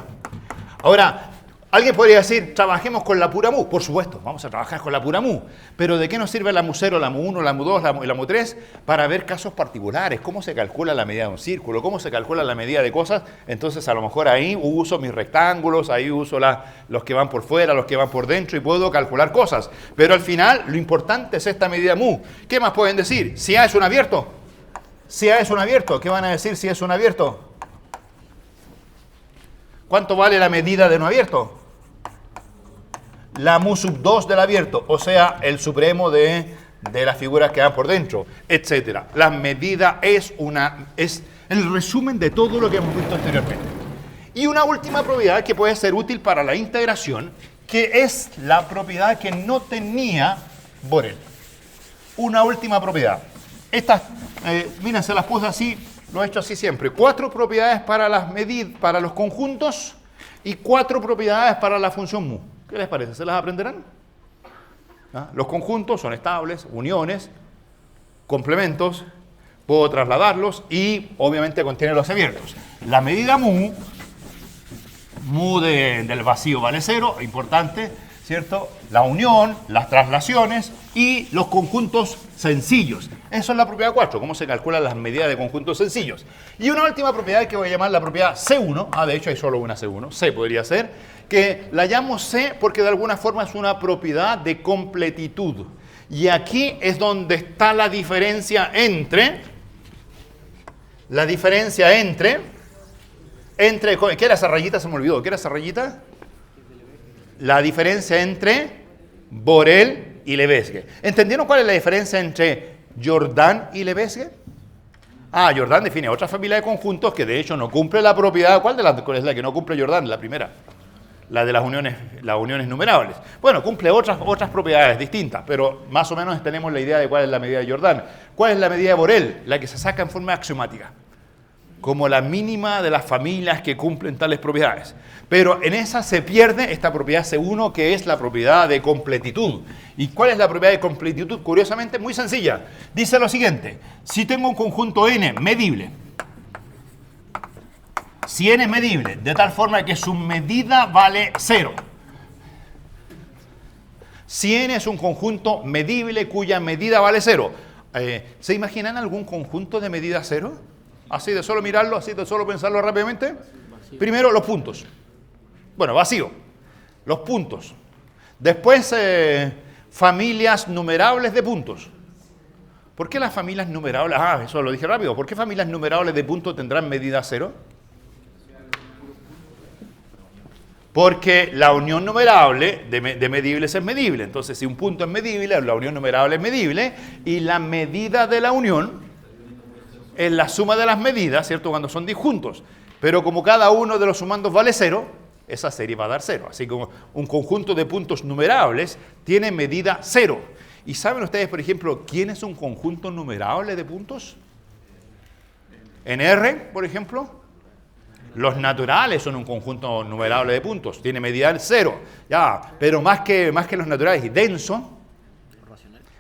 Ahora, alguien podría decir, trabajemos con la pura mu. Por supuesto, vamos a trabajar con la pura mu. Pero ¿de qué nos sirve la mu 0, la mu 1, la mu 2 y la mu 3? Para ver casos particulares. ¿Cómo se calcula la medida de un círculo? ¿Cómo se calcula la medida de cosas? Entonces, a lo mejor ahí uso mis rectángulos, ahí uso los que van por fuera, los que van por dentro y puedo calcular cosas. Pero al final, lo importante es esta medida mu. ¿Qué más pueden decir? Si A es un abierto. Si A es un abierto, ¿qué van a decir si es un abierto? ¿Cuánto vale la medida de un abierto? La mu sub 2 del abierto, o sea, el supremo de las figuras que van por dentro, etc. La medida es el resumen de todo lo que hemos visto anteriormente. Y una última propiedad que puede ser útil para la integración, que es la propiedad que no tenía Borel. Una última propiedad. Estas, miren, se las puse así, lo he hecho así siempre. 4 propiedades para para los conjuntos y 4 propiedades para la función mu. ¿Qué les parece? ¿Se las aprenderán? Los conjuntos son estables, uniones, complementos, puedo trasladarlos y obviamente contiene los abiertos. La medida mu del vacío vale 0, importante, ¿cierto? La unión, las traslaciones y los conjuntos sencillos. Eso es la propiedad 4, cómo se calculan las medidas de conjuntos sencillos. Y una última propiedad que voy a llamar la propiedad C1, de hecho hay solo una C1, C podría ser, que la llamo C porque de alguna forma es una propiedad de completitud. Y aquí es donde está la diferencia entre, ¿qué era esa rayita? Se me olvidó, ¿qué era esa rayita? La diferencia entre Borel y Lebesgue. ¿Entendieron cuál es la diferencia entre Jordan y Lebesgue? Jordan define otra familia de conjuntos que de hecho no cumple la propiedad. ¿Cuál es la que no cumple Jordan? La primera. La de las uniones numerables. Bueno, cumple otras propiedades distintas, pero más o menos tenemos la idea de cuál es la medida de Jordan. ¿Cuál es la medida de Borel? La que se saca en forma axiomática, como la mínima de las familias que cumplen tales propiedades. Pero en esa se pierde esta propiedad C1, que es la propiedad de completitud. ¿Y cuál es la propiedad de completitud? Curiosamente, muy sencilla. Dice lo siguiente: si tengo un conjunto n medible, si n es medible, de tal forma que su medida vale 0. Si n es un conjunto medible cuya medida vale 0. ¿Se imaginan algún conjunto de medida 0? Así de solo mirarlo, así de solo pensarlo rápidamente. Primero, los puntos. Bueno, vacío. Los puntos. Después, familias numerables de puntos. ¿Por qué las familias numerables? Eso lo dije rápido. ¿Por qué familias numerables de puntos tendrán medida 0? Porque la unión numerable de medibles es medible. Entonces, si un punto es medible, la unión numerable es medible. Y la medida de la unión es la suma de las medidas, ¿cierto? Cuando son disjuntos. Pero como cada uno de los sumandos vale 0, esa serie va a dar 0. Así como un conjunto de puntos numerables tiene medida 0. ¿Y saben ustedes, por ejemplo, quién es un conjunto numerable de puntos? En R, por ejemplo, los naturales son un conjunto numerable de puntos. Tiene medida 0. Ya, pero más que los naturales y densos,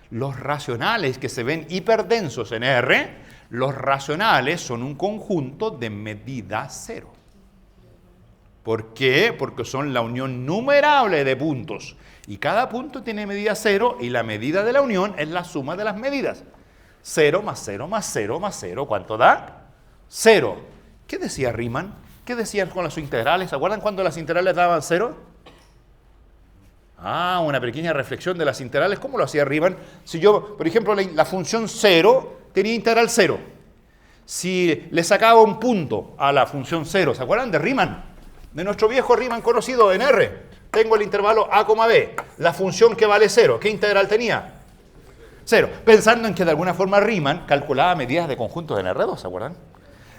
los racionales que se ven hiperdensos en R, los racionales son un conjunto de medida 0. ¿Por qué? Porque son la unión numerable de puntos. Y cada punto tiene medida 0 y la medida de la unión es la suma de las medidas. 0 más 0 más 0 más 0, ¿cuánto da? 0. ¿Qué decía Riemann? ¿Qué decían con las integrales? ¿Se acuerdan cuando las integrales daban 0? Ah, una pequeña reflexión de las integrales. ¿Cómo lo hacía Riemann? Si yo, por ejemplo, la función 0 tenía integral 0. Si le sacaba un punto a la función 0, ¿se acuerdan de Riemann? De nuestro viejo Riemann conocido en R. Tengo el intervalo a, b. La función que vale 0. ¿Qué integral tenía? 0. Pensando en que de alguna forma Riemann calculaba medidas de conjuntos en R2, ¿se acuerdan?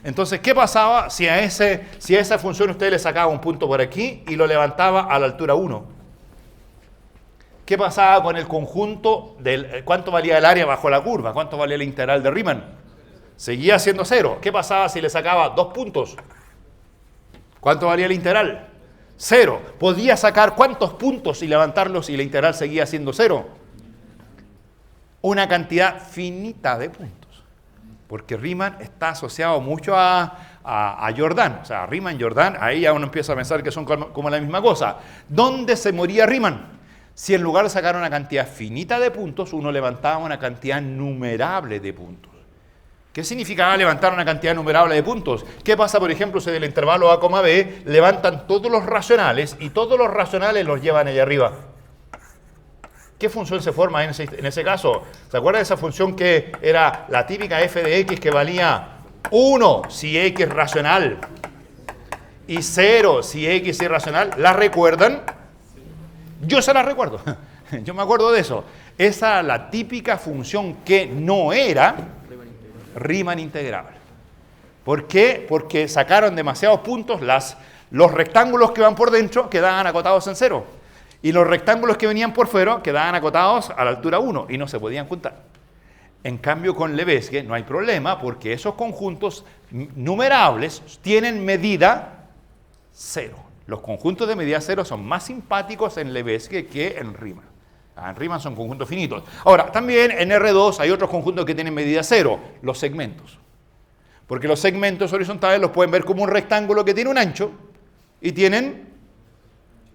Entonces, ¿qué pasaba si a esa función usted le sacaba un punto por aquí y lo levantaba a la altura 1? ¿Qué pasaba con el conjunto del cuánto valía el área bajo la curva? ¿Cuánto valía la integral de Riemann? Seguía siendo 0. ¿Qué pasaba si le sacaba 2 puntos? ¿Cuánto valía la integral? 0. ¿Podía sacar cuántos puntos y levantarlos y la integral seguía siendo 0? Una cantidad finita de puntos. Porque Riemann está asociado mucho a Jordan. O sea, Riemann y Jordan, ahí ya uno empieza a pensar que son como la misma cosa. ¿Dónde se moría Riemann? Si en lugar de sacar una cantidad finita de puntos, uno levantaba una cantidad numerable de puntos. ¿Qué significaba levantar una cantidad numerable de puntos? ¿Qué pasa, por ejemplo, si del intervalo a, b levantan todos los racionales y todos los racionales los llevan allá arriba? ¿Qué función se forma en ese caso? ¿Se acuerdan de esa función que era la típica f de x que valía 1 si x es racional y 0 si x es irracional? ¿La recuerdan? Yo se la recuerdo. Yo me acuerdo de eso. Esa era la típica función que no era Riemann integrable. ¿Por qué? Porque sacaron demasiados puntos, los rectángulos que van por dentro quedaban acotados en 0 y los rectángulos que venían por fuera quedaban acotados a la altura 1 y no se podían juntar. En cambio con Lebesgue no hay problema porque esos conjuntos numerables tienen medida 0. Los conjuntos de medida 0 son más simpáticos en Lebesgue que en Riemann. En Riemann son conjuntos finitos. Ahora, también en R2 hay otros conjuntos que tienen medida 0, los segmentos. Porque los segmentos horizontales los pueden ver como un rectángulo que tiene un ancho y tienen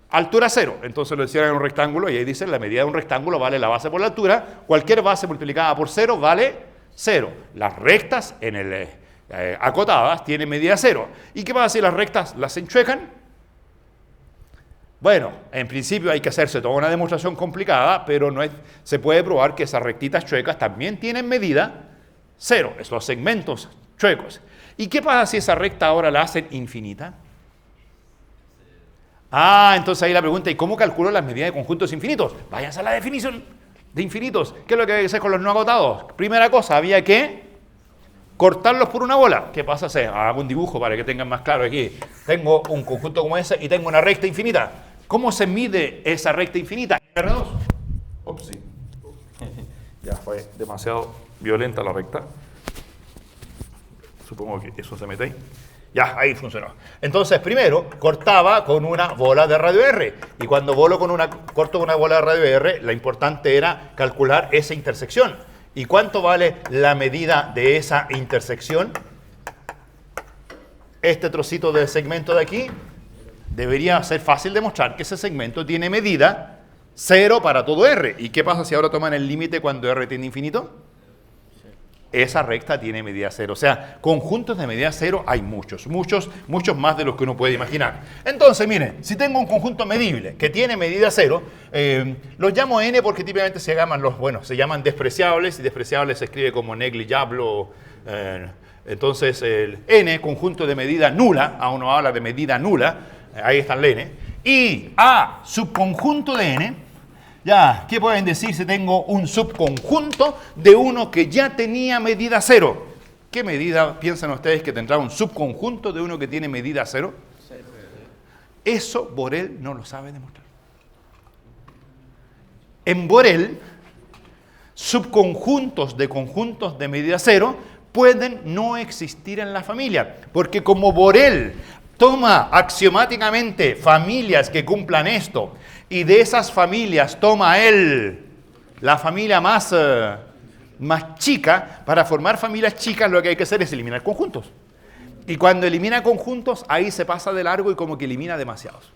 altura 0. Entonces lo encierran en un rectángulo y ahí dicen la medida de un rectángulo vale la base por la altura. Cualquier base multiplicada por 0 vale 0. Las rectas en el acotadas tienen medida 0. ¿Y qué pasa si las rectas las enchuecan? Bueno, en principio hay que hacerse toda una demostración complicada, pero se puede probar que esas rectitas chuecas también tienen medida 0, es los segmentos chuecos. ¿Y qué pasa si esa recta ahora la hacen infinita? Ah, entonces ahí la pregunta, ¿y cómo calculo las medidas de conjuntos infinitos? Váyanse a la definición de infinitos. ¿Qué es lo que hay que hacer con los no agotados? Primera cosa, había que cortarlos por una bola. ¿Qué pasa? Hago un dibujo para que tengan más claro aquí. Tengo un conjunto como ese y tengo una recta infinita. ¿Cómo se mide esa recta infinita? R2. Ups, sí. Ya fue demasiado violenta la recta. Supongo que eso se mete ahí. Ya, ahí funcionó. Entonces, primero, cortaba con una bola de radio R. Y cuando corto con una bola de radio R, lo importante era calcular esa intersección. ¿Y cuánto vale la medida de esa intersección? Este trocito del segmento de aquí debería ser fácil demostrar que ese segmento tiene medida 0 para todo R. ¿Y qué pasa si ahora toman el límite cuando R tiende a infinito? Esa recta tiene medida 0. O sea, conjuntos de medida 0 hay muchos más de los que uno puede imaginar. Entonces, miren, si tengo un conjunto medible que tiene medida 0, los llamo N porque típicamente se llaman despreciables, y despreciables se escribe como negligible. Entonces, el N, conjunto de medida nula, a uno habla de medida nula, ahí está el N, y A, subconjunto de N. Ya, ¿qué pueden decir si tengo un subconjunto de uno que ya tenía medida 0? ¿qué medida piensan ustedes que tendrá un subconjunto de uno que tiene medida 0? Eso Borel no lo sabe demostrar. En Borel, subconjuntos de conjuntos de medida 0 pueden no existir en la familia, porque como Borel toma axiomáticamente familias que cumplan esto, y de esas familias toma él la familia más chica, para formar familias chicas lo que hay que hacer es eliminar conjuntos. Y cuando elimina conjuntos, ahí se pasa de largo y como que elimina demasiados.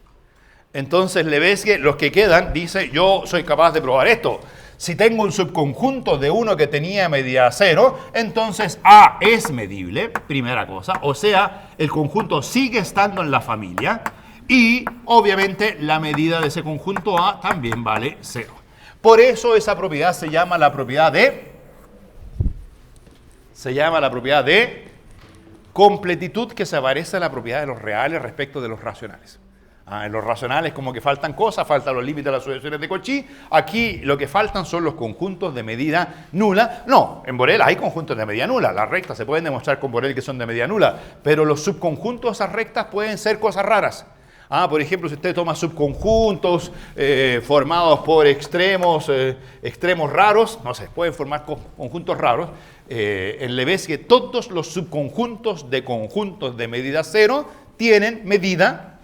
Entonces le ves que los que quedan, dice, yo soy capaz de probar esto. Si tengo un subconjunto de uno que tenía medida 0, entonces A es medible, primera cosa. O sea, el conjunto sigue estando en la familia y obviamente la medida de ese conjunto A también vale 0. Por eso esa propiedad se llama la propiedad de completitud, que se parece a la propiedad de los reales respecto de los racionales. En los racionales como que faltan cosas, faltan los límites de las sucesiones de Cauchy. Aquí lo que faltan son los conjuntos de medida nula. No, en Borel hay conjuntos de medida nula. Las rectas se pueden demostrar con Borel que son de medida nula, pero los subconjuntos de esas rectas pueden ser cosas raras. Por ejemplo, si usted toma subconjuntos formados por extremos raros, no sé, pueden formar conjuntos raros. Le ves que todos los subconjuntos de conjuntos de medida 0 tienen medida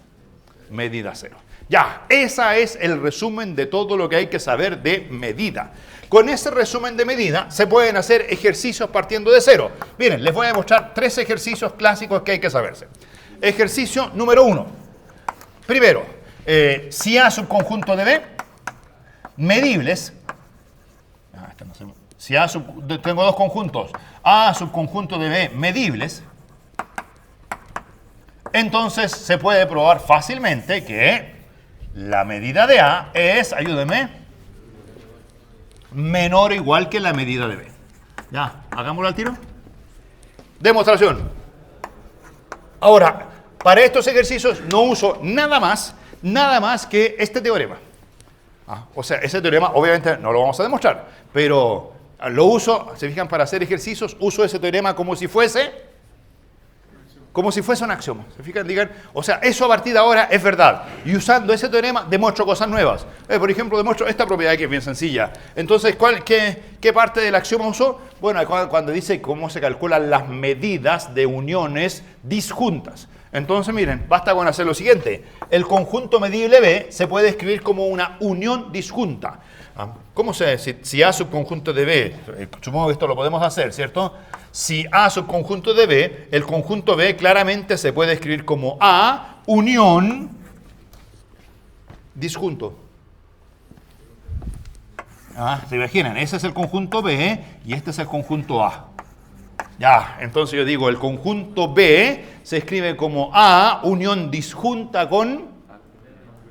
0. Ya, ese es el resumen de todo lo que hay que saber de medida. Con ese resumen de medida se pueden hacer ejercicios partiendo de 0. Miren, les voy a demostrar 3 ejercicios clásicos que hay que saberse. Ejercicio número 1. Primero, si A subconjunto de B, medibles. Si tengo dos conjuntos, A subconjunto de B, medibles, entonces se puede probar fácilmente que la medida de A es, ayúdenme, menor o igual que la medida de B. Ya, hagámoslo al tiro. Demostración. Ahora, para estos ejercicios no uso nada más que este teorema. O sea, ese teorema obviamente no lo vamos a demostrar, pero lo uso, se fijan, para hacer ejercicios, uso ese teorema como si fuese un axioma. ¿Se fijan? Digan, o sea, eso a partir de ahora es verdad. Y usando ese teorema demuestro cosas nuevas. Por ejemplo, demuestro esta propiedad que es bien sencilla. Entonces, ¿qué parte del axioma usó? Bueno, cuando dice cómo se calculan las medidas de uniones disjuntas. Entonces, miren, basta con hacer lo siguiente. El conjunto medible B se puede escribir como una unión disjunta. ¿Cómo se dice? Si A subconjunto de B, supongo que esto lo podemos hacer, ¿cierto? Si A subconjunto de B, el conjunto B claramente se puede escribir como A unión disjunto. ¿Se imaginan? Ese es el conjunto B y este es el conjunto A. Ya, entonces yo digo, el conjunto B se escribe como A unión disjunta con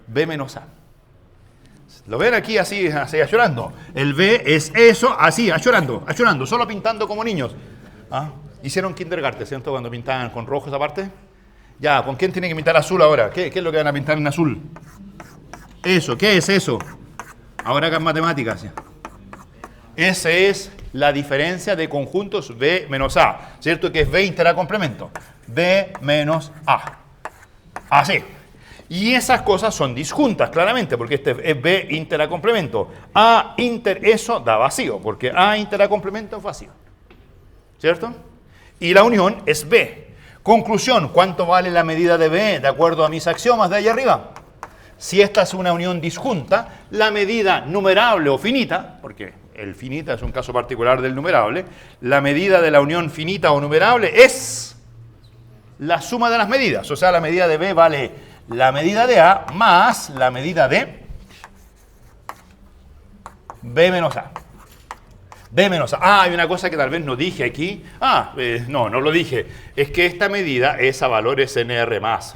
B menos A. ¿Lo ven aquí así llorando? El B es eso, así, llorando, solo pintando como niños. Hicieron kindergarten, ¿cierto? Cuando pintaban con rojo esa parte. Ya, ¿con quién tienen que pintar azul ahora? ¿Qué es lo que van a pintar en azul? Eso, ¿qué es eso? Ahora acá en matemáticas. Esa es la diferencia de conjuntos B menos A, ¿cierto? Que es B inter A complemento. B menos A. Así. Y esas cosas son disjuntas, claramente, porque este es B inter A complemento. A inter eso da vacío, porque A inter A complemento es vacío. ¿Cierto? Y la unión es B. Conclusión, ¿cuánto vale la medida de B de acuerdo a mis axiomas de ahí arriba? Si esta es una unión disjunta, la medida numerable o finita, porque el finita es un caso particular del numerable, la medida de la unión finita o numerable es la suma de las medidas. O sea, la medida de B vale la medida de A más la medida de B menos A. B menos A. Hay una cosa que tal vez no dije aquí. No lo dije. Es que esta medida es a valores NR más.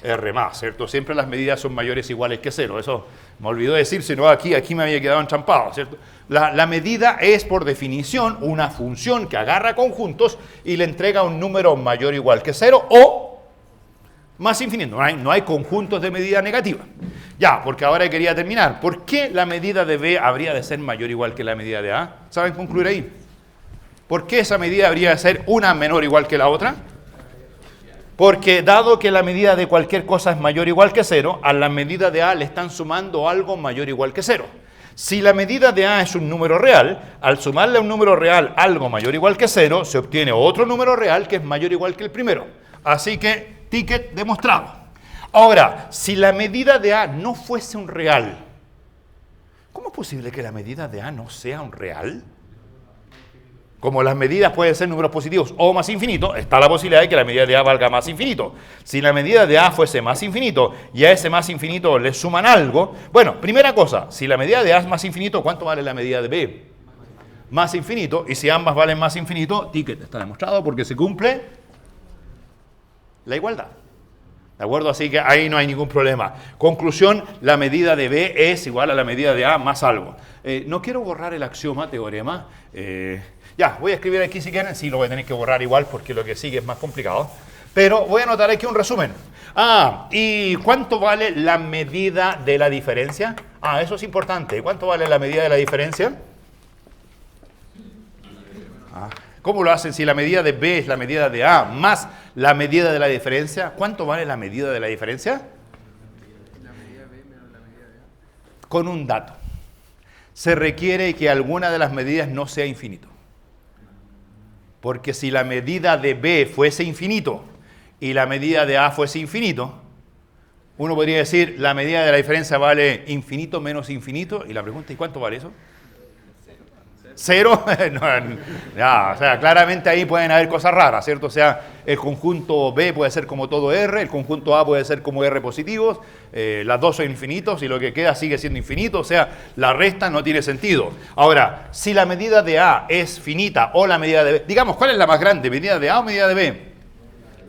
R más, ¿cierto? Siempre las medidas son mayores o iguales que 0. Eso me olvidó decir, si no aquí me había quedado entrampado, ¿cierto? La medida es, por definición, una función que agarra conjuntos y le entrega un número mayor o igual que 0 o más infinito. No hay conjuntos de medida negativa. Ya, porque ahora quería terminar. ¿Por qué la medida de B habría de ser mayor o igual que la medida de A? ¿Saben concluir ahí? ¿Por qué esa medida habría de ser una menor o igual que la otra? Porque dado que la medida de cualquier cosa es mayor o igual que 0, a la medida de A le están sumando algo mayor o igual que 0. Si la medida de A es un número real, al sumarle a un número real algo mayor o igual que 0, se obtiene otro número real que es mayor o igual que el primero. Así que, ticket demostrado. Ahora, si la medida de A no fuese un real, ¿cómo es posible que la medida de A no sea un real? Como las medidas pueden ser números positivos o más infinito, está la posibilidad de que la medida de A valga más infinito. Si la medida de A fuese más infinito y a ese más infinito le suman algo, bueno, primera cosa, si la medida de A es más infinito, ¿cuánto vale la medida de B? Más infinito, y si ambas valen más infinito, ticket, está demostrado porque se cumple la igualdad. ¿De acuerdo? Así que ahí no hay ningún problema. Conclusión, la medida de B es igual a la medida de A más algo. No quiero borrar el axioma, teorema. Ya, voy a escribir aquí si quieren. Sí, lo voy a tener que borrar igual porque lo que sigue es más complicado. Pero voy a anotar aquí un resumen. ¿Y cuánto vale la medida de la diferencia? Eso es importante. ¿Cuánto vale la medida de la diferencia? ¿Cómo lo hacen si la medida de B es la medida de A más la medida de la diferencia? ¿Cuánto vale la medida de la diferencia? La medida de B menos la medida de A. Con un dato. Se requiere que alguna de las medidas no sea infinito. Porque si la medida de B fuese infinito y la medida de A fuese infinito, uno podría decir la medida de la diferencia vale infinito menos infinito. Y la pregunta, ¿y cuánto vale eso? ¿Cero? No, ya, o sea, claramente ahí pueden haber cosas raras, ¿cierto? O sea, el conjunto B puede ser como todo R, el conjunto A puede ser como R positivos, las dos son infinitos y lo que queda sigue siendo infinito, o sea, la resta no tiene sentido. Ahora, si la medida de A es finita o la medida de B, digamos, ¿cuál es la más grande? ¿Medida de A o medida de B?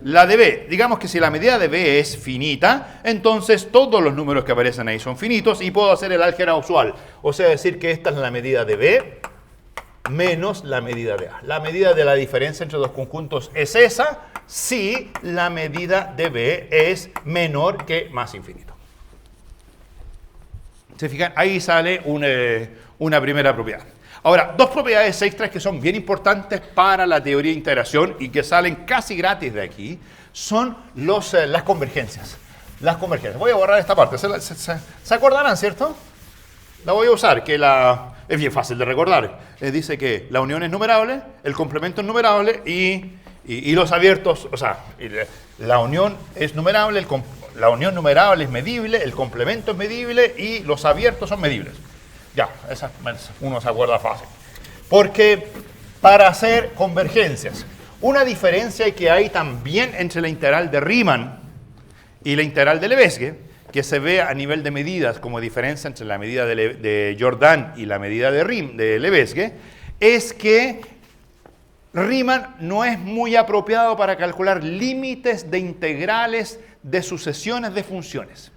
La de B. Digamos que si la medida de B es finita, entonces todos los números que aparecen ahí son finitos y puedo hacer el álgebra usual, o sea, decir que esta es la medida de B menos la medida de A. La medida de la diferencia entre dos conjuntos es esa si la medida de B es menor que más infinito. ¿Se fijan? Ahí sale una primera propiedad. Ahora, dos propiedades extras que son bien importantes para la teoría de integración y que salen casi gratis de aquí son las convergencias. Las convergencias. Voy a borrar esta parte. ¿Se acordarán, cierto? La voy a usar, es bien fácil de recordar. Dice que la unión es numerable, el complemento es numerable y los abiertos, o sea, la unión es numerable, la unión numerable es medible, el complemento es medible y los abiertos son medibles. Ya, uno se acuerda fácil. Porque para hacer convergencias, una diferencia que hay también entre la integral de Riemann y la integral de Lebesgue, que se ve a nivel de medidas como diferencia entre la medida de Jordan y la medida de Lebesgue, es que Riemann no es muy apropiado para calcular límites de integrales de sucesiones de funciones.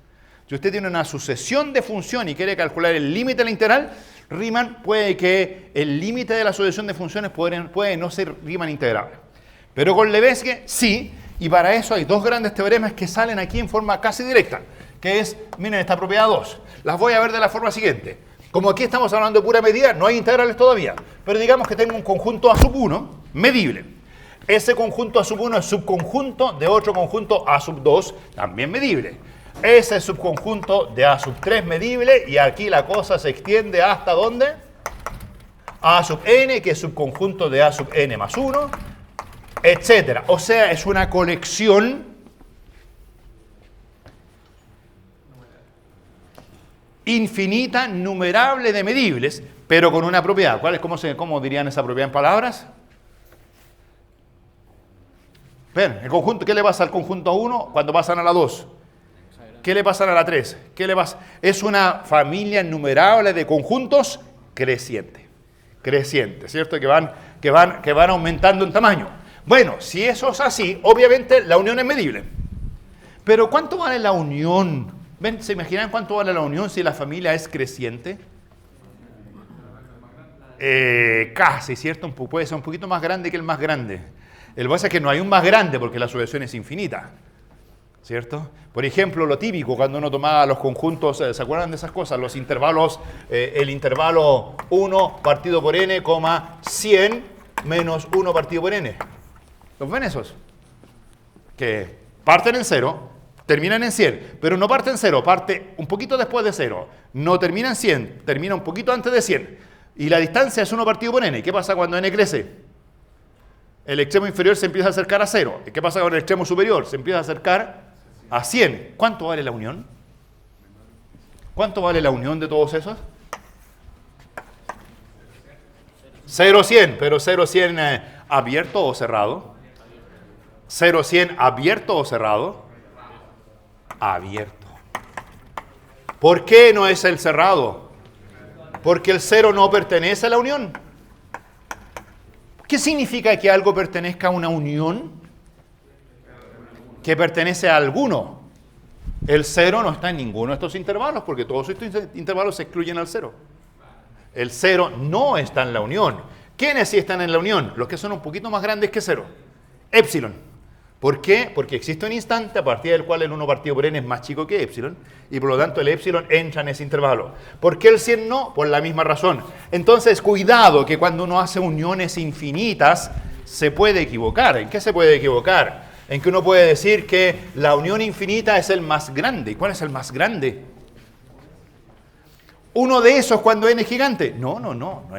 Si usted tiene una sucesión de función y quiere calcular el límite de la integral, Riemann puede que el límite de la sucesión de funciones puede no ser Riemann integrable. Pero con Lebesgue sí, y para eso hay dos grandes teoremas que salen aquí en forma casi directa, que es, miren, esta propiedad 2. Las voy a ver de la forma siguiente. Como aquí estamos hablando de pura medida, no hay integrales todavía, pero digamos que tengo un conjunto A sub 1 medible. Ese conjunto A sub 1 es subconjunto de otro conjunto A sub 2 también medible. Ese subconjunto de A sub 3 medible y aquí la cosa se extiende hasta ¿dónde? A sub n, que es subconjunto de A sub n más 1, etc. O sea, es una colección infinita, numerable de medibles, pero con una propiedad. ¿Cómo dirían esa propiedad en palabras? Ven, el conjunto, ¿qué le pasa al conjunto a 1 cuando pasan a la 2? ¿Qué le pasa a la 3? ¿Qué le pasa? Es una familia numerable de conjuntos creciente, ¿cierto? Que van aumentando en tamaño. Bueno, si eso es así, obviamente la unión es medible. Pero ¿cuánto vale la unión? ¿Ven? ¿Se imaginan cuánto vale la unión si la familia es creciente? Casi, ¿cierto? Puede ser un poquito más grande que el más grande. El problema es que no hay un más grande porque la sucesión es infinita, ¿cierto? Por ejemplo, lo típico cuando uno tomaba los conjuntos, ¿se acuerdan de esas cosas? Los intervalos, el intervalo 1 partido por n, 100 menos 1 partido por n. ¿Los ven esos? Que parten en 0, terminan en 100, pero no parte en 0, parte un poquito después de 0. No termina en 100, termina un poquito antes de 100. Y la distancia es 1 partido por n. ¿Qué pasa cuando n crece? El extremo inferior se empieza a acercar a 0. ¿Qué pasa con el extremo superior? Se empieza a acercar a 100. ¿Cuánto vale la unión? ¿Cuánto vale la unión de todos esos? 0,100, pero 0,100 abierto o cerrado. 0,100 abierto o cerrado. Abierto. ¿Por qué no es el cerrado? Porque el 0 no pertenece a la unión. ¿Qué significa que algo pertenezca a una unión? Que pertenece a alguno. El 0 no está en ninguno de estos intervalos, porque todos estos intervalos se excluyen al 0. El 0 no está en la unión. ¿Quiénes sí están en la unión? Los que son un poquito más grandes que 0. Épsilon. ¿Por qué? Porque existe un instante a partir del cual el 1 partido por n es más chico que épsilon, y por lo tanto el épsilon entra en ese intervalo. ¿Por qué el 100 no? Por la misma razón. Entonces, cuidado que cuando uno hace uniones infinitas, se puede equivocar. ¿En qué se puede equivocar? En que uno puede decir que la unión infinita es el más grande. ¿Y cuál es el más grande? ¿Uno de esos cuando n es gigante? No.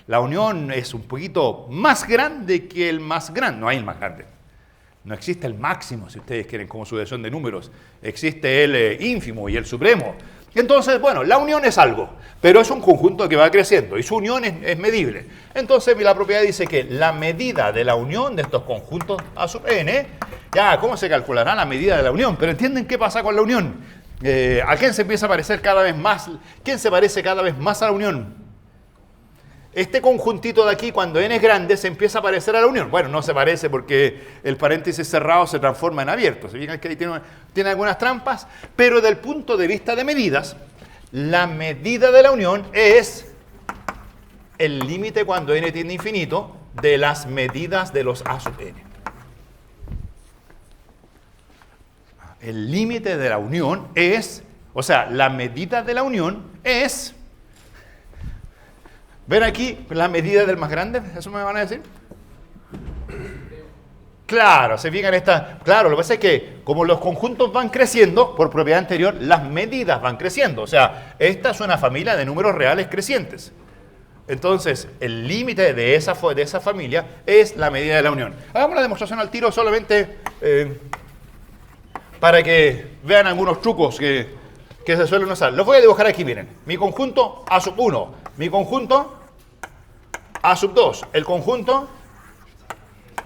La unión es un poquito más grande que el más grande. No hay el más grande. No existe el máximo, si ustedes quieren, como sucesión de números. Existe el ínfimo y el supremo. Entonces, bueno, la unión es algo, pero es un conjunto que va creciendo y su unión es medible. Entonces, la propiedad dice que la medida de la unión de estos conjuntos A sub n, ¿cómo se calculará la medida de la unión? Pero ¿entienden qué pasa con la unión? ¿A quién se empieza a parecer cada vez más? ¿Quién se parece cada vez más a la unión? Este conjuntito de aquí, cuando n es grande, se empieza a parecer a la unión. Bueno, no se parece porque el paréntesis cerrado se transforma en abierto. ¿Se fijan que ahí tiene algunas trampas? Pero desde el punto de vista de medidas, la medida de la unión es el límite cuando n tiende a infinito de las medidas de los A sub n. El límite de la unión es, o sea, la medida de la unión es... ¿Ven aquí la medida del más grande? ¿Eso me van a decir? Claro, se fijan claro, lo que pasa es que como los conjuntos van creciendo, por propiedad anterior, las medidas van creciendo. O sea, esta es una familia de números reales crecientes. Entonces, el límite de esa familia es la medida de la unión. Hagamos la demostración al tiro solamente para que vean algunos trucos que se suelen usar. Los voy a dibujar aquí, miren. Mi conjunto A sub 1, mi conjunto A sub 2, el conjunto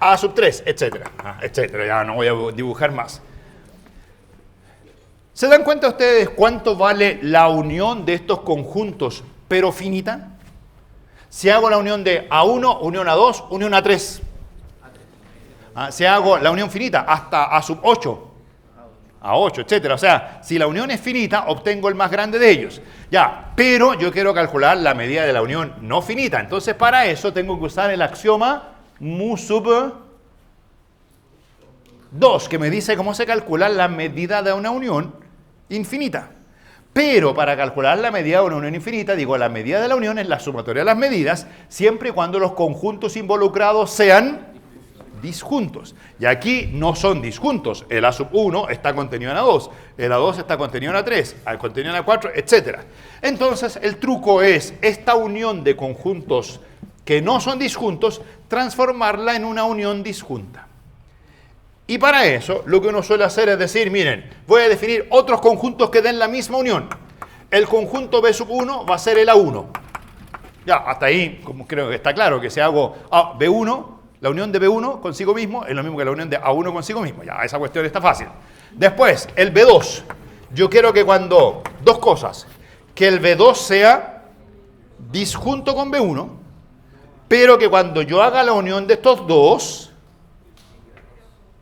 A sub 3, etcétera, etcétera. Ya no voy a dibujar más. ¿Se dan cuenta ustedes cuánto vale la unión de estos conjuntos, pero finita? Si hago la unión de A1, unión A2, unión A3. Si hago la unión finita hasta A sub 8, A8, etcétera. O sea, si la unión es finita, obtengo el más grande de ellos. Pero yo quiero calcular la medida de la unión no finita. Entonces, para eso tengo que usar el axioma mu sub 2, que me dice cómo se calcula la medida de una unión infinita. Pero para calcular la medida de una unión infinita, digo, la medida de la unión es la sumatoria de las medidas, siempre y cuando los conjuntos involucrados sean disjuntos. Y aquí no son disjuntos. El A sub 1 está contenido en A2, el A2 está contenido en A3, el contenido en A4, etc. Entonces, el truco es esta unión de conjuntos que no son disjuntos, transformarla en una unión disjunta. Y para eso, lo que uno suele hacer es decir, miren, voy a definir otros conjuntos que den la misma unión. El conjunto B sub 1 va a ser el A1. Hasta ahí, como creo que está claro, que si hago B1, la unión de B1 consigo mismo es lo mismo que la unión de A1 consigo mismo. Esa cuestión está fácil. Después, el B2. Yo quiero que cuando... Dos cosas. Que el B2 sea disjunto con B1, pero que cuando yo haga la unión de estos dos,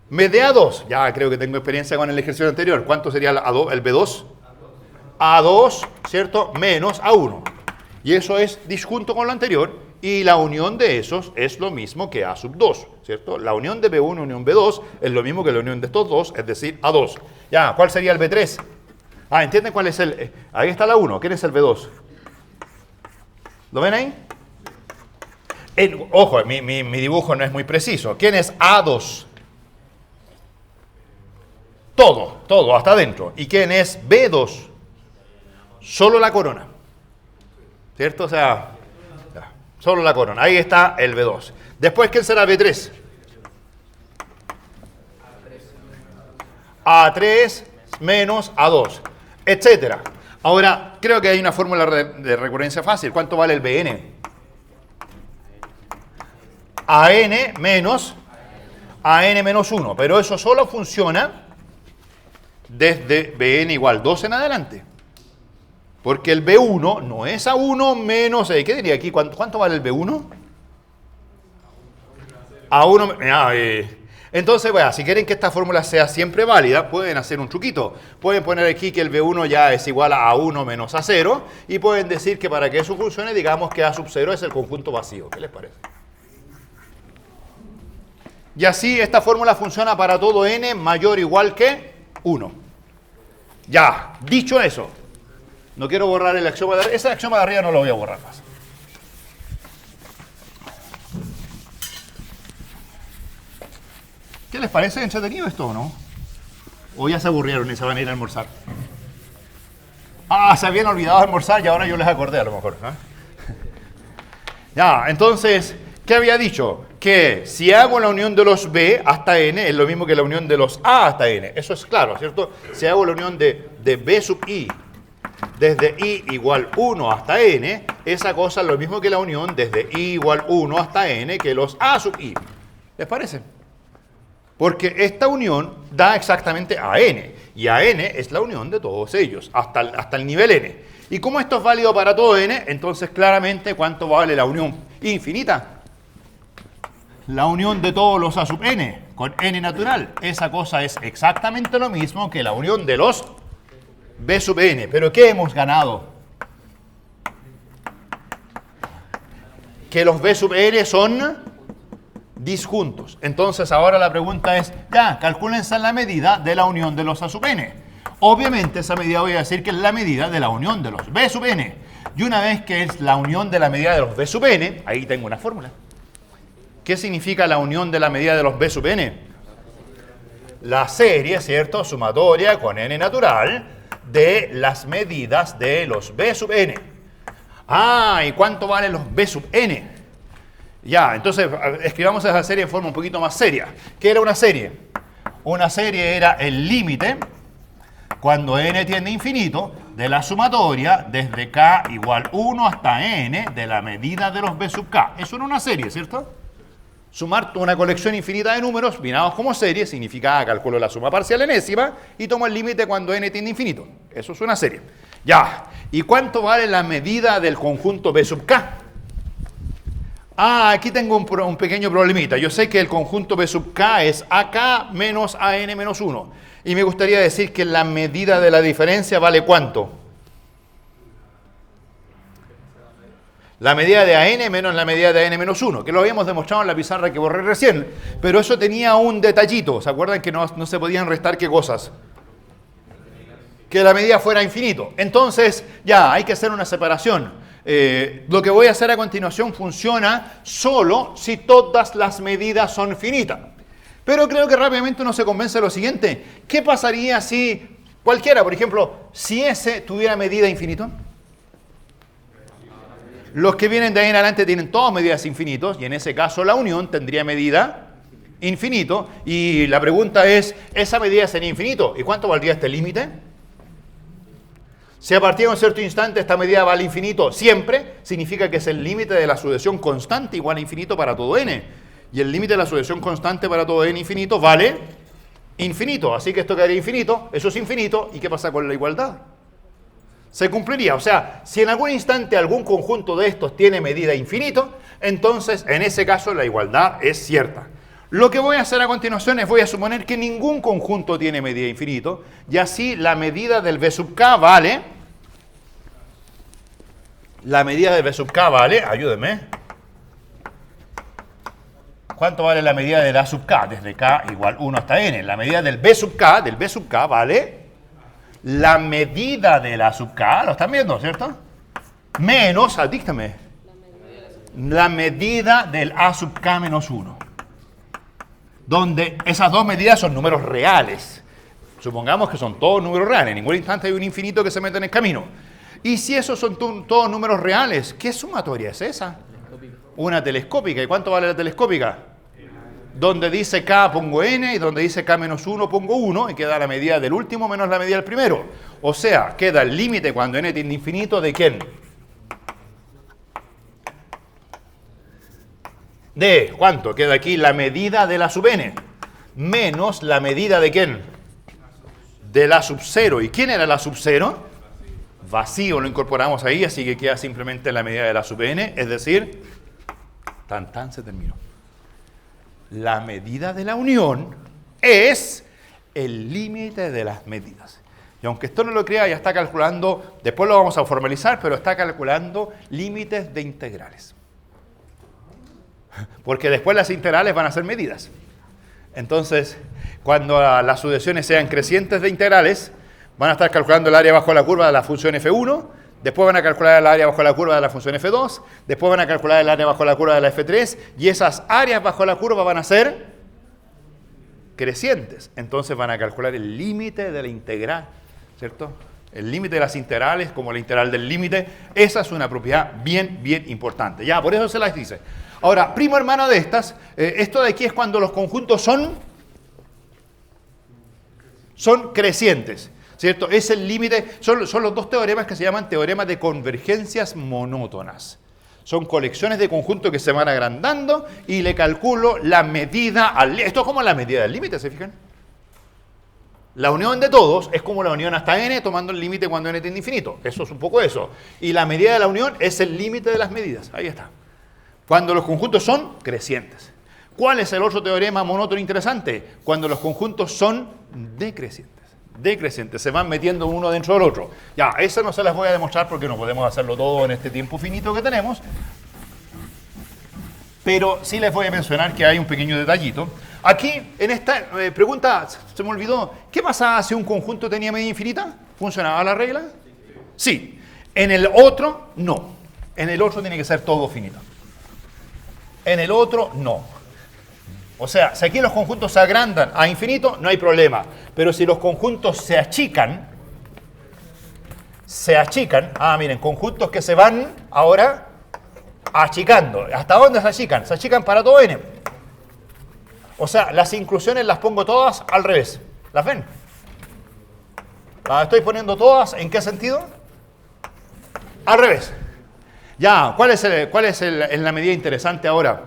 me dé A2. Creo que tengo experiencia con el ejercicio anterior. ¿Cuánto sería el B2? A2, ¿cierto? Menos A1. Y eso es disjunto con lo anterior. Y la unión de esos es lo mismo que A sub 2, ¿cierto? La unión de B1 unión B2 es lo mismo que la unión de estos dos, es decir, A2. ¿Cuál sería el B3? ¿Entienden cuál es el...? Ahí está la 1. ¿Quién es el B2? ¿Lo ven ahí? Ojo, mi dibujo no es muy preciso. ¿Quién es A2? Todo, hasta adentro. ¿Y quién es B2? Solo la corona. ¿Cierto? O sea, solo la corona. Ahí está el B2. Después, ¿quién será B3? A3 menos A2, etcétera. Ahora, creo que hay una fórmula de recurrencia fácil. ¿Cuánto vale el Bn? AN menos 1. Pero eso solo funciona desde Bn igual 2 en adelante. Porque el B1 no es A1 menos... ¿qué diría aquí? ¿Cuánto vale el B1? A1... Entonces, bueno, si quieren que esta fórmula sea siempre válida, pueden hacer un truquito. Pueden poner aquí que el B1 ya es igual a A1 menos A0 y pueden decir que para que eso funcione, digamos que A sub 0 es el conjunto vacío. ¿Qué les parece? Y así esta fórmula funciona para todo n mayor o igual que 1. Ya, dicho eso, no quiero borrar el axioma de arriba. Ese axioma de arriba no lo voy a borrar más. ¿Qué les parece entretenido esto o no? ¿O ya se aburrieron y se van a ir a almorzar? Se habían olvidado de almorzar y ahora yo les acordé a lo mejor. Ya, entonces, ¿qué había dicho? Que si hago la unión de los B hasta n es lo mismo que la unión de los A hasta n. Eso es claro, ¿cierto? Si hago la unión de B sub i desde i igual 1 hasta n, esa cosa es lo mismo que la unión desde i igual 1 hasta n que los A sub i. ¿Les parece? Porque esta unión da exactamente a n. Y a n es la unión de todos ellos, hasta el nivel n. Y como esto es válido para todo n, entonces claramente ¿cuánto vale la unión infinita? La unión de todos los a sub n con n natural. Esa cosa es exactamente lo mismo que la unión de los b sub n. ¿Pero qué hemos ganado? Que los b sub n son disjuntos. Entonces ahora la pregunta es, ya, calcúlense la medida de la unión de los a sub n. Obviamente esa medida voy a decir que es la medida de la unión de los b sub n. Y una vez que es la unión de la medida de los b sub n, ahí tengo una fórmula. ¿Qué significa la unión de la medida de los b sub n? La serie, ¿cierto? Sumatoria con n natural de las medidas de los b sub n. ¿Y cuánto valen los b sub n? Ya, entonces escribamos esa serie en forma un poquito más seria. ¿Qué era una serie? Una serie era el límite, cuando n tiende a infinito, de la sumatoria desde k igual 1 hasta n de la medida de los b sub k. Eso era una serie, ¿cierto? Sumar una colección infinita de números, binados como serie, significa calculo la suma parcial enésima y tomo el límite cuando n tiende a infinito. Eso es una serie. Ya, ¿y cuánto vale la medida del conjunto b sub k? Aquí tengo un pequeño problemita. Yo sé que el conjunto B sub k es AK menos AN menos 1. Y me gustaría decir que la medida de la diferencia vale ¿cuánto? La medida de AN menos la medida de AN menos 1, que lo habíamos demostrado en la pizarra que borré recién. Pero eso tenía un detallito. ¿Se acuerdan que no se podían restar qué cosas? Que la medida fuera infinito. Entonces, ya, hay que hacer una separación. Lo que voy a hacer a continuación funciona solo si todas las medidas son finitas. Pero creo que rápidamente uno se convence de lo siguiente. ¿Qué pasaría si cualquiera, por ejemplo, si S tuviera medida infinito? Los que vienen de ahí en adelante tienen todas medidas infinitos y en ese caso la unión tendría medida infinito. Y la pregunta es, ¿esa medida sería infinito? ¿Y cuánto valdría este límite? Si a partir de un cierto instante esta medida vale infinito siempre, significa que es el límite de la sucesión constante igual a infinito para todo n. Y el límite de la sucesión constante para todo n infinito vale infinito. Así que esto quedaría infinito, eso es infinito. ¿Y qué pasa con la igualdad? Se cumpliría. O sea, si en algún instante algún conjunto de estos tiene medida infinito, entonces en ese caso la igualdad es cierta. Lo que voy a hacer a continuación es voy a suponer que ningún conjunto tiene medida infinito y así la medida del b sub k vale... La medida del b sub k vale, ayúdenme. ¿Cuánto vale la medida de la sub k? Desde k igual 1 hasta n. La medida del b sub k vale la medida de la sub k, lo están viendo, ¿cierto? Menos, díctame. la medida del A sub k menos 1. Donde esas dos medidas son números reales. Supongamos que son todos números reales. En ningún instante hay un infinito que se mete en el camino. Y si esos son todos números reales, ¿qué sumatoria es esa? Una telescópica. ¿Y cuánto vale la telescópica? Donde dice k pongo n y donde dice k menos 1 pongo 1 y queda la medida del último menos la medida del primero. O sea, queda el límite cuando n tiende a infinito de ¿quién? De, ¿cuánto? Queda aquí la medida de la sub n menos la medida de ¿quién? De la sub 0. ¿Y quién era la sub 0? Vacío, lo incorporamos ahí, así que queda simplemente la medida de la sub n, es decir, tan se terminó. La medida de la unión es el límite de las medidas. Y aunque esto no lo crea, ya está calculando, después lo vamos a formalizar, pero está calculando límites de integrales. Porque después las integrales van a ser medidas. Entonces, cuando las sucesiones sean crecientes de integrales, van a estar calculando el área bajo la curva de la función f1, después van a calcular el área bajo la curva de la función f2, después van a calcular el área bajo la curva de la f3, y esas áreas bajo la curva van a ser crecientes. Entonces van a calcular el límite de la integral, ¿cierto? El límite de las integrales, como la integral del límite, esa es una propiedad bien importante. Ya, por eso se las dice. Ahora, primo hermano de estas, esto de aquí es cuando los conjuntos son crecientes, ¿cierto? Es el límite, son los dos teoremas que se llaman teoremas de convergencias monótonas. Son colecciones de conjuntos que se van agrandando y le calculo la medida al... Esto es como la medida del límite, ¿se fijan? La unión de todos es como la unión hasta n tomando el límite cuando n tiende a infinito. Eso es un poco eso. Y la medida de la unión es el límite de las medidas. Ahí está. Cuando los conjuntos son crecientes. ¿Cuál es el otro teorema monótono interesante? Cuando los conjuntos son decrecientes. Decrecientes, se van metiendo uno dentro del otro. Ya, eso no se las voy a demostrar porque no podemos hacerlo todo en este tiempo finito que tenemos. Pero sí les voy a mencionar que hay un pequeño detallito. Aquí, en esta pregunta, se me olvidó, ¿qué pasaba si un conjunto tenía medida infinita? ¿Funcionaba la regla? Sí. En el otro, no. En el otro tiene que ser todo finito. En el otro, no. O sea, si aquí los conjuntos se agrandan a infinito, no hay problema. Pero si los conjuntos se achican, miren, conjuntos que se van ahora achicando. ¿Hasta dónde se achican? Se achican para todo n. O sea, las inclusiones las pongo todas al revés. ¿Las ven? Las estoy poniendo todas, ¿en qué sentido? Al revés. Ya, ¿cuál es la medida interesante ahora?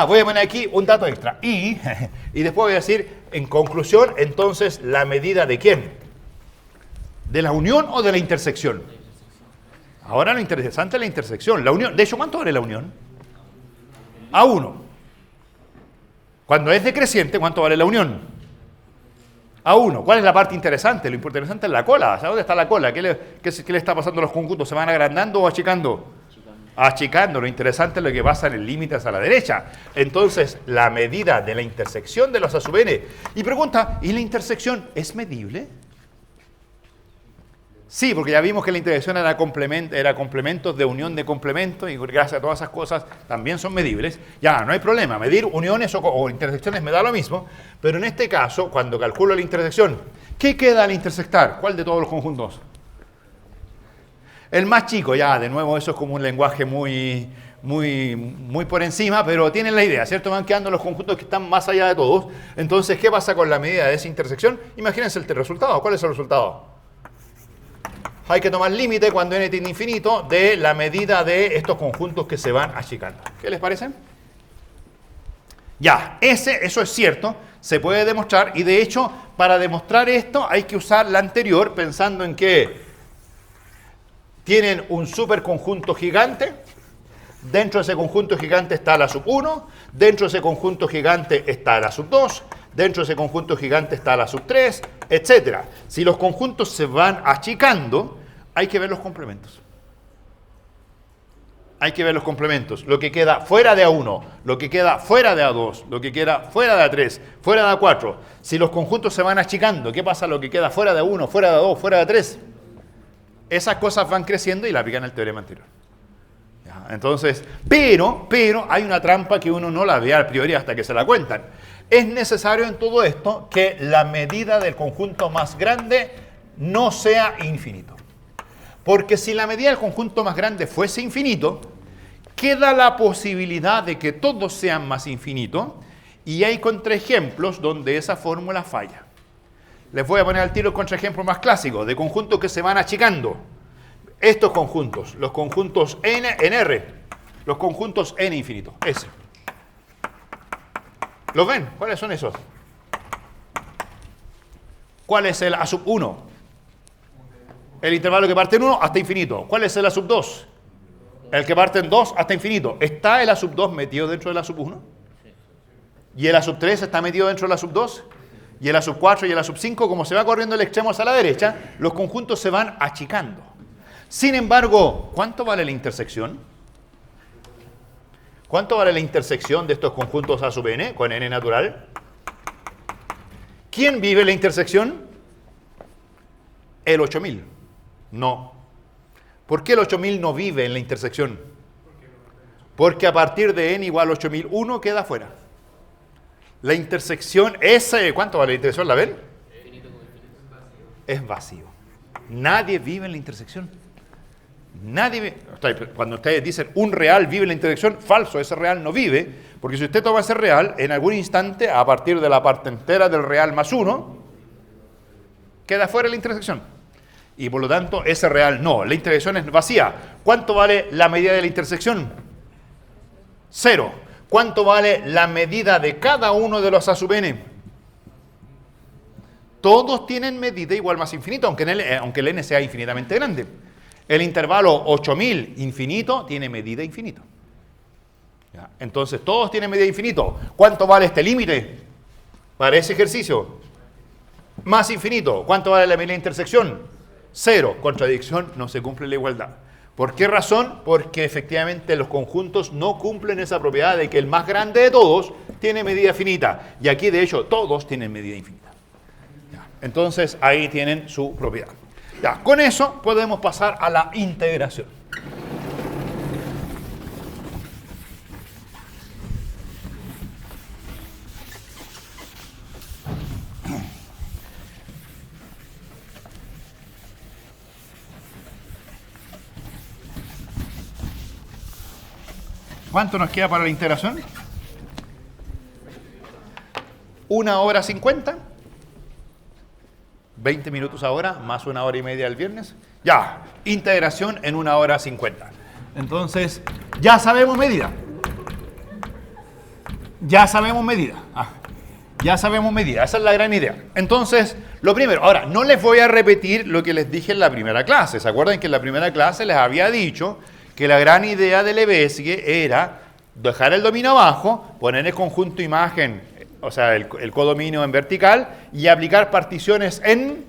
Voy a poner aquí un dato extra. Y después voy a decir, en conclusión, entonces, ¿la medida de quién? ¿De la unión o de la intersección? Ahora lo interesante es la intersección. La unión. De hecho, ¿cuánto vale la unión? A1. Cuando es decreciente, ¿cuánto vale la unión? A1. ¿Cuál es la parte interesante? Lo interesante es la cola. ¿Sabes dónde está la cola? ¿Qué le está pasando a los conjuntos? ¿Se van agrandando o achicando? Achicando. Lo interesante es lo que pasa en el límite hacia la derecha. Entonces, la medida de la intersección de los A sub n. Y pregunta, ¿y la intersección es medible? Sí, porque ya vimos que la intersección era complementos de unión de complementos y gracias a todas esas cosas también son medibles. Ya, no hay problema. Medir uniones o intersecciones me da lo mismo. Pero en este caso, cuando calculo la intersección, ¿qué queda al intersectar? ¿Cuál de todos los conjuntos? El más chico, ya, de nuevo, eso es como un lenguaje muy por encima, pero tienen la idea, ¿cierto? Van quedando los conjuntos que están más allá de todos. Entonces, ¿qué pasa con la medida de esa intersección? Imagínense el resultado. ¿Cuál es el resultado? Hay que tomar límite cuando n tiende a infinito de la medida de estos conjuntos que se van achicando. ¿Qué les parece? Ya, eso es cierto, se puede demostrar y de hecho, para demostrar esto hay que usar la anterior pensando en que tienen un superconjunto gigante, dentro de ese conjunto gigante está la sub 1, dentro de ese conjunto gigante está la sub 2, dentro de ese conjunto gigante está la sub 3, etc. Si los conjuntos se van achicando, hay que ver los complementos. Hay que ver los complementos. Lo que queda fuera de A1, lo que queda fuera de A2, lo que queda fuera de A3, fuera de A4. Si los conjuntos se van achicando, ¿qué pasa lo que queda fuera de A1, fuera de A2, fuera de A3? Esas cosas van creciendo y la aplican el teorema anterior. ¿Ya? Entonces, pero hay una trampa que uno no la ve a priori hasta que se la cuentan. Es necesario en todo esto que la medida del conjunto más grande no sea infinito. Porque si la medida del conjunto más grande fuese infinito, queda la posibilidad de que todos sean más infinitos, y hay contraejemplos donde esa fórmula falla. Les voy a poner al tiro el contraejemplo más clásico, de conjuntos que se van achicando. Estos conjuntos, los conjuntos n en R, los conjuntos n infinitos, S. ¿Los ven? ¿Cuáles son esos? ¿Cuál es el A sub 1? El intervalo que parte en 1 hasta infinito. ¿Cuál es el A sub 2? El que parte en 2 hasta infinito. ¿Está el A sub 2 metido dentro del A sub 1? ¿Y el A sub 3 está metido dentro del A sub 2? ¿Y el A sub 4 y el A sub 5? Como se va corriendo el extremo hacia la derecha, los conjuntos se van achicando. Sin embargo, ¿cuánto vale la intersección? ¿Cuánto vale la intersección de estos conjuntos A sub n con n natural? ¿Quién vive la intersección? El 8000. No. ¿Por qué el 8000 no vive en la intersección? Porque a partir de n igual a 8001 queda fuera. La intersección, ¿cuánto vale la intersección? ¿La ven? Es vacío. Nadie vive en la intersección. Nadie, cuando ustedes dicen un real vive en la intersección, falso, ese real no vive, porque si usted toma ese real, en algún instante, a partir de la parte entera del real más 1, queda fuera de la intersección. Y por lo tanto, ese real no, la intersección es vacía. ¿Cuánto vale la medida de la intersección? 0. ¿Cuánto vale la medida de cada uno de los A sub n? Todos tienen medida igual más infinito, aunque el n sea infinitamente grande. El intervalo 8000 infinito tiene medida infinito. ¿Ya? Entonces, todos tienen medida infinito. ¿Cuánto vale este límite para ese ejercicio? Más infinito. ¿Cuánto vale la medida de intersección? 0. Contradicción, no se cumple la igualdad. ¿Por qué razón? Porque efectivamente los conjuntos no cumplen esa propiedad de que el más grande de todos tiene medida finita. Y aquí, de hecho, todos tienen medida infinita. ¿Ya? Entonces, ahí tienen su propiedad. Ya, con eso podemos pasar a la integración. ¿Cuánto nos queda para la integración? 1 hora 50. 20 minutos ahora, más 1 hora y media el viernes. Ya, integración en 1 hora 50. Entonces, ya sabemos medida. Ya sabemos medida. Ya sabemos medida. Esa es la gran idea. Entonces, lo primero. Ahora, no les voy a repetir lo que les dije en la primera clase. ¿Se acuerdan que en la primera clase les había dicho que la gran idea de Lebesgue era dejar el dominio abajo, poner el conjunto imagen, o sea, el codominio en vertical, y aplicar particiones en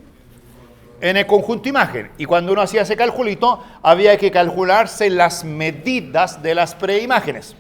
el conjunto imagen? Y cuando uno hacía ese calculito, había que calcularse las medidas de las preimágenes.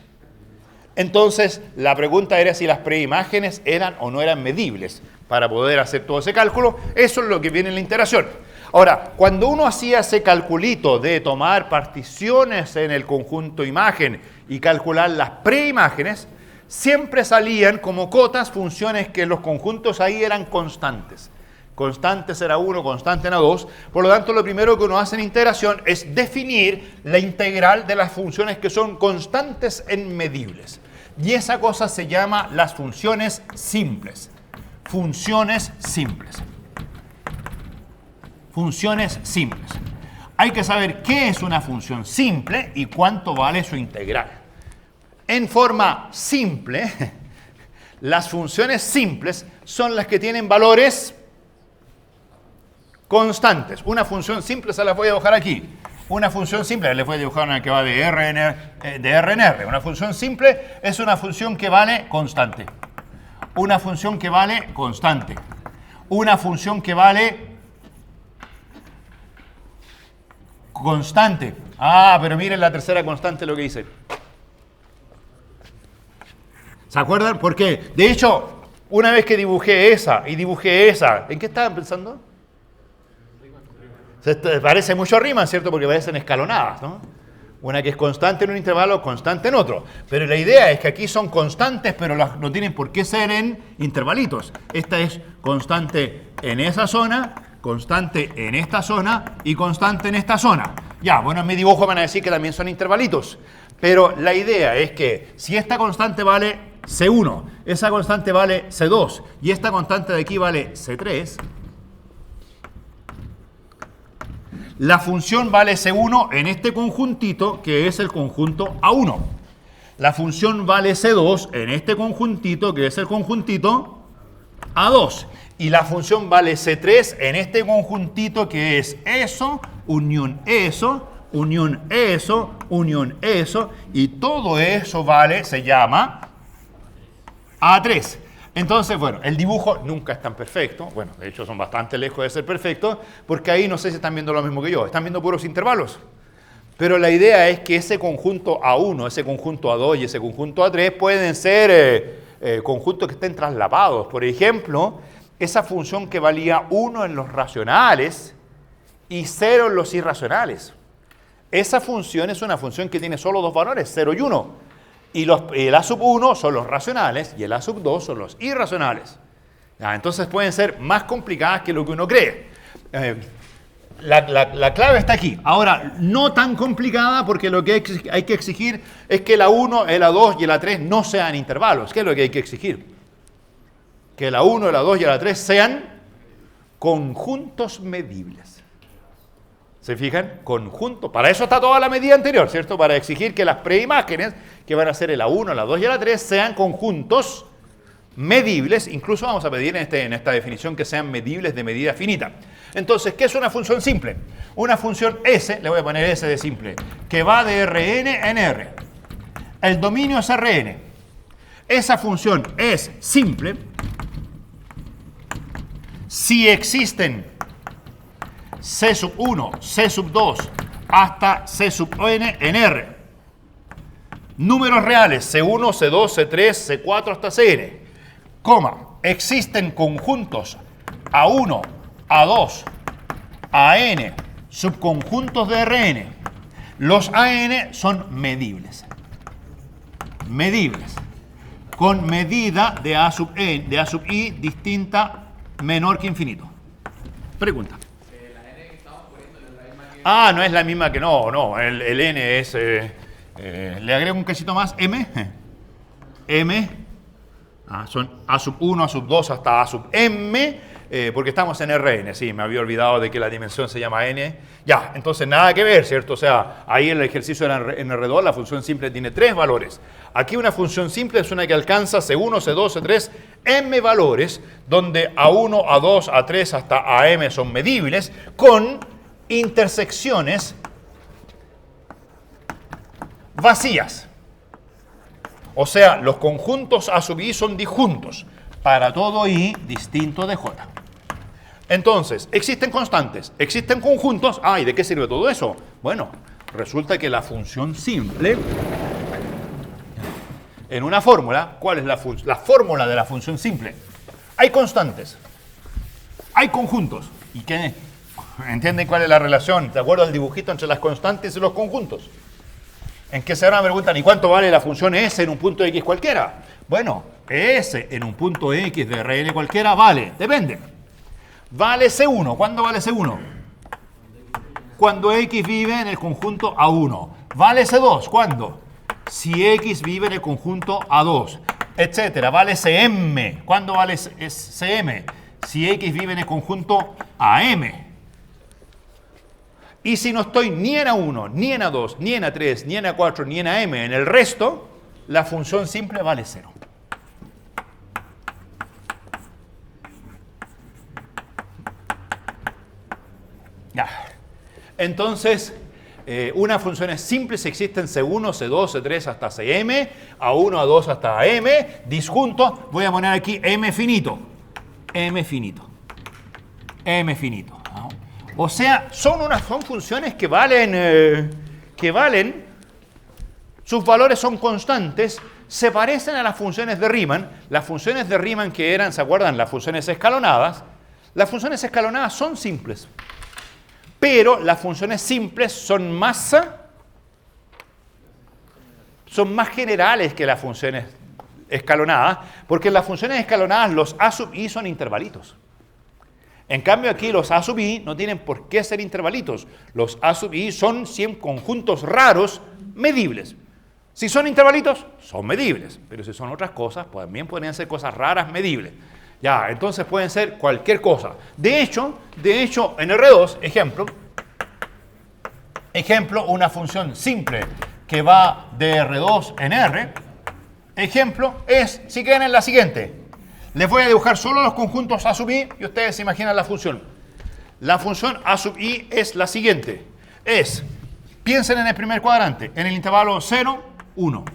Entonces, la pregunta era si las preimágenes eran o no eran medibles para poder hacer todo ese cálculo. Eso es lo que viene en la integración. Ahora, cuando uno hacía ese calculito de tomar particiones en el conjunto imagen y calcular las preimágenes, siempre salían como cotas funciones que en los conjuntos ahí eran constantes. Constantes era 1, constante era 2. Por lo tanto, lo primero que uno hace en integración es definir la integral de las funciones que son constantes en medibles. Y esa cosa se llama las funciones simples. Funciones simples. Funciones simples. Hay que saber qué es una función simple y cuánto vale su integral. En forma simple, las funciones simples son las que tienen valores constantes. Una función simple se las voy a dibujar aquí. Una función simple, les voy a dibujar una que va de R en R. Una función simple es una función que vale constante. Una función que vale constante. Una función que vale constante. Pero miren la tercera constante lo que dice. ¿Se acuerdan? Porque, de hecho, una vez que dibujé esa y dibujé esa, ¿en qué estaban pensando? Se parece mucho a Riemann, ¿cierto? Porque parecen escalonadas, ¿no? Una que es constante en un intervalo, constante en otro. Pero la idea es que aquí son constantes, pero no tienen por qué ser en intervalitos. Esta es constante en esa zona, constante en esta zona y constante en esta zona. Ya, bueno, en mi dibujo van a decir que también son intervalitos. Pero la idea es que si esta constante vale C1, esa constante vale C2 y esta constante de aquí vale C3, la función vale C1 en este conjuntito que es el conjunto A1. La función vale C2 en este conjuntito que es el conjuntito A2. Y la función vale C3 en este conjuntito que es eso, unión eso, unión eso, unión eso. Y todo eso vale, se llama A3. Entonces, bueno, el dibujo nunca es tan perfecto. Bueno, de hecho son bastante lejos de ser perfectos, porque ahí no sé si están viendo lo mismo que yo. Están viendo puros intervalos. Pero la idea es que ese conjunto A1, ese conjunto A2 y ese conjunto A3 pueden ser conjuntos que estén traslapados. Por ejemplo, esa función que valía 1 en los racionales y 0 en los irracionales. Esa función es una función que tiene solo dos valores, 0 y 1. Y el A sub 1 son los racionales y el A sub 2 son los irracionales. Ya, entonces pueden ser más complicadas que lo que uno cree. La clave está aquí. Ahora, no tan complicada porque lo que hay que exigir es que el A1, el A2 y el A3 no sean intervalos. ¿Qué es lo que hay que exigir? Que el A1, el A2 y el A3 sean conjuntos medibles. ¿Se fijan? Conjunto. Para eso está toda la medida anterior, ¿cierto? Para exigir que las preimágenes, que van a ser el A1, el A2 y el A3, sean conjuntos medibles. Incluso vamos a pedir en esta definición que sean medibles de medida finita. Entonces, ¿qué es una función simple? Una función S, le voy a poner S de simple, que va de Rn en R. El dominio es Rn. Esa función es simple si existen C sub 1, C sub 2, hasta C sub n en R. Números reales, C1, C2, C3, C4 hasta Cn. Coma, existen conjuntos A1, A2, AN, subconjuntos de Rn. Los AN son medibles. Medibles. Con medida de A sub I distinta menor que infinito. Pregunta. Ah, no es la misma que no, el n es, le agrego un quesito más, m, son a sub 1, a sub 2 hasta a sub m, porque estamos en Rn, sí, me había olvidado de que la dimensión se llama n, ya, entonces nada que ver, ¿cierto? O sea, ahí en el ejercicio en R2 la función simple tiene 3 valores. Aquí una función simple es una que alcanza C1, C2, C3, m valores, donde A1, A2, A3 hasta AM son medibles, con intersecciones vacías. O sea, los conjuntos A sub I son disjuntos para todo I distinto de J. Entonces, existen constantes, existen conjuntos. ¿Y de qué sirve todo eso? Bueno, resulta que la función simple, en una fórmula, ¿cuál es la fórmula de la función simple? Hay constantes, hay conjuntos. ¿Y qué? ¿Entienden cuál es la relación? ¿De acuerdo al dibujito entre las constantes y los conjuntos? En que se ahora me preguntan, ¿y cuánto vale la función S en un punto X cualquiera? Bueno, S en un punto X de Rn cualquiera vale, depende. Vale C1. ¿Cuándo vale C1? Cuando X vive en el conjunto A1. Vale C2. ¿Cuándo? Si X vive en el conjunto A2, etcétera. Vale Cm. ¿Cuándo vale Cm? Si X vive en el conjunto AM. Y si no estoy ni en A1, ni en A2, ni en A3, ni en A4, ni en AM, en el resto, la función simple vale 0. Ya. Entonces, unas funciones simples existen C1, C2, C3 hasta Cm, A1, A2 hasta AM, disjuntos, voy a poner aquí M finito. M finito. M finito. ¿No? O sea, son funciones que valen, sus valores son constantes, se parecen a las funciones de Riemann. Las funciones de Riemann que eran, ¿se acuerdan? Las funciones escalonadas. Las funciones escalonadas son simples, pero las funciones simples son más son más generales que las funciones escalonadas, porque en las funciones escalonadas los a sub i son intervalitos. En cambio aquí los a sub i no tienen por qué ser intervalitos. Los a sub i son 100 conjuntos raros medibles. Si son intervalitos, son medibles. Pero si son otras cosas, también pueden ser cosas raras medibles. Ya, entonces pueden ser cualquier cosa. De hecho, en R2, ejemplo, una función simple que va de R2 en R, ejemplo, es, si quieren, la siguiente. Les voy a dibujar solo los conjuntos a sub i y ustedes se imaginan la función. La función a sub i es la siguiente. Piensen en el primer cuadrante, en el intervalo 0, 1.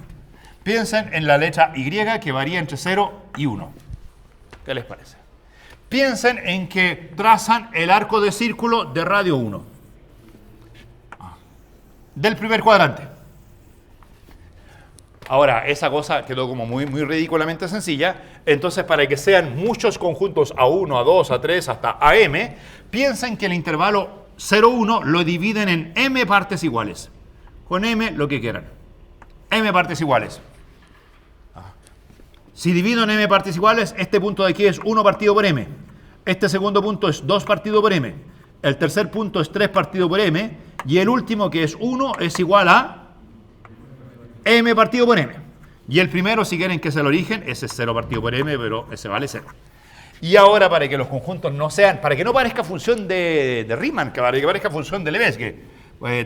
Piensen en la letra y que varía entre 0 y 1. ¿Qué les parece? Piensen en que trazan el arco de círculo de radio 1. Del primer cuadrante. Ahora, esa cosa quedó como muy ridículamente sencilla. Entonces, para que sean muchos conjuntos A1, A2, A3, hasta AM, piensen que el intervalo 0, 1 lo dividen en m partes iguales. Con m lo que quieran. M partes iguales. Si divido en m partes iguales, este punto de aquí es 1 partido por m. Este segundo punto es 2 partido por m. El tercer punto es 3 partido por m. Y el último, que es 1, es igual a m partido por m. Y el primero, si quieren que es el origen, ese es 0 partido por m, pero ese vale 0. Y ahora, para que los conjuntos no sean, para que no parezca función de Riemann, para que parezca función de Lebesgue,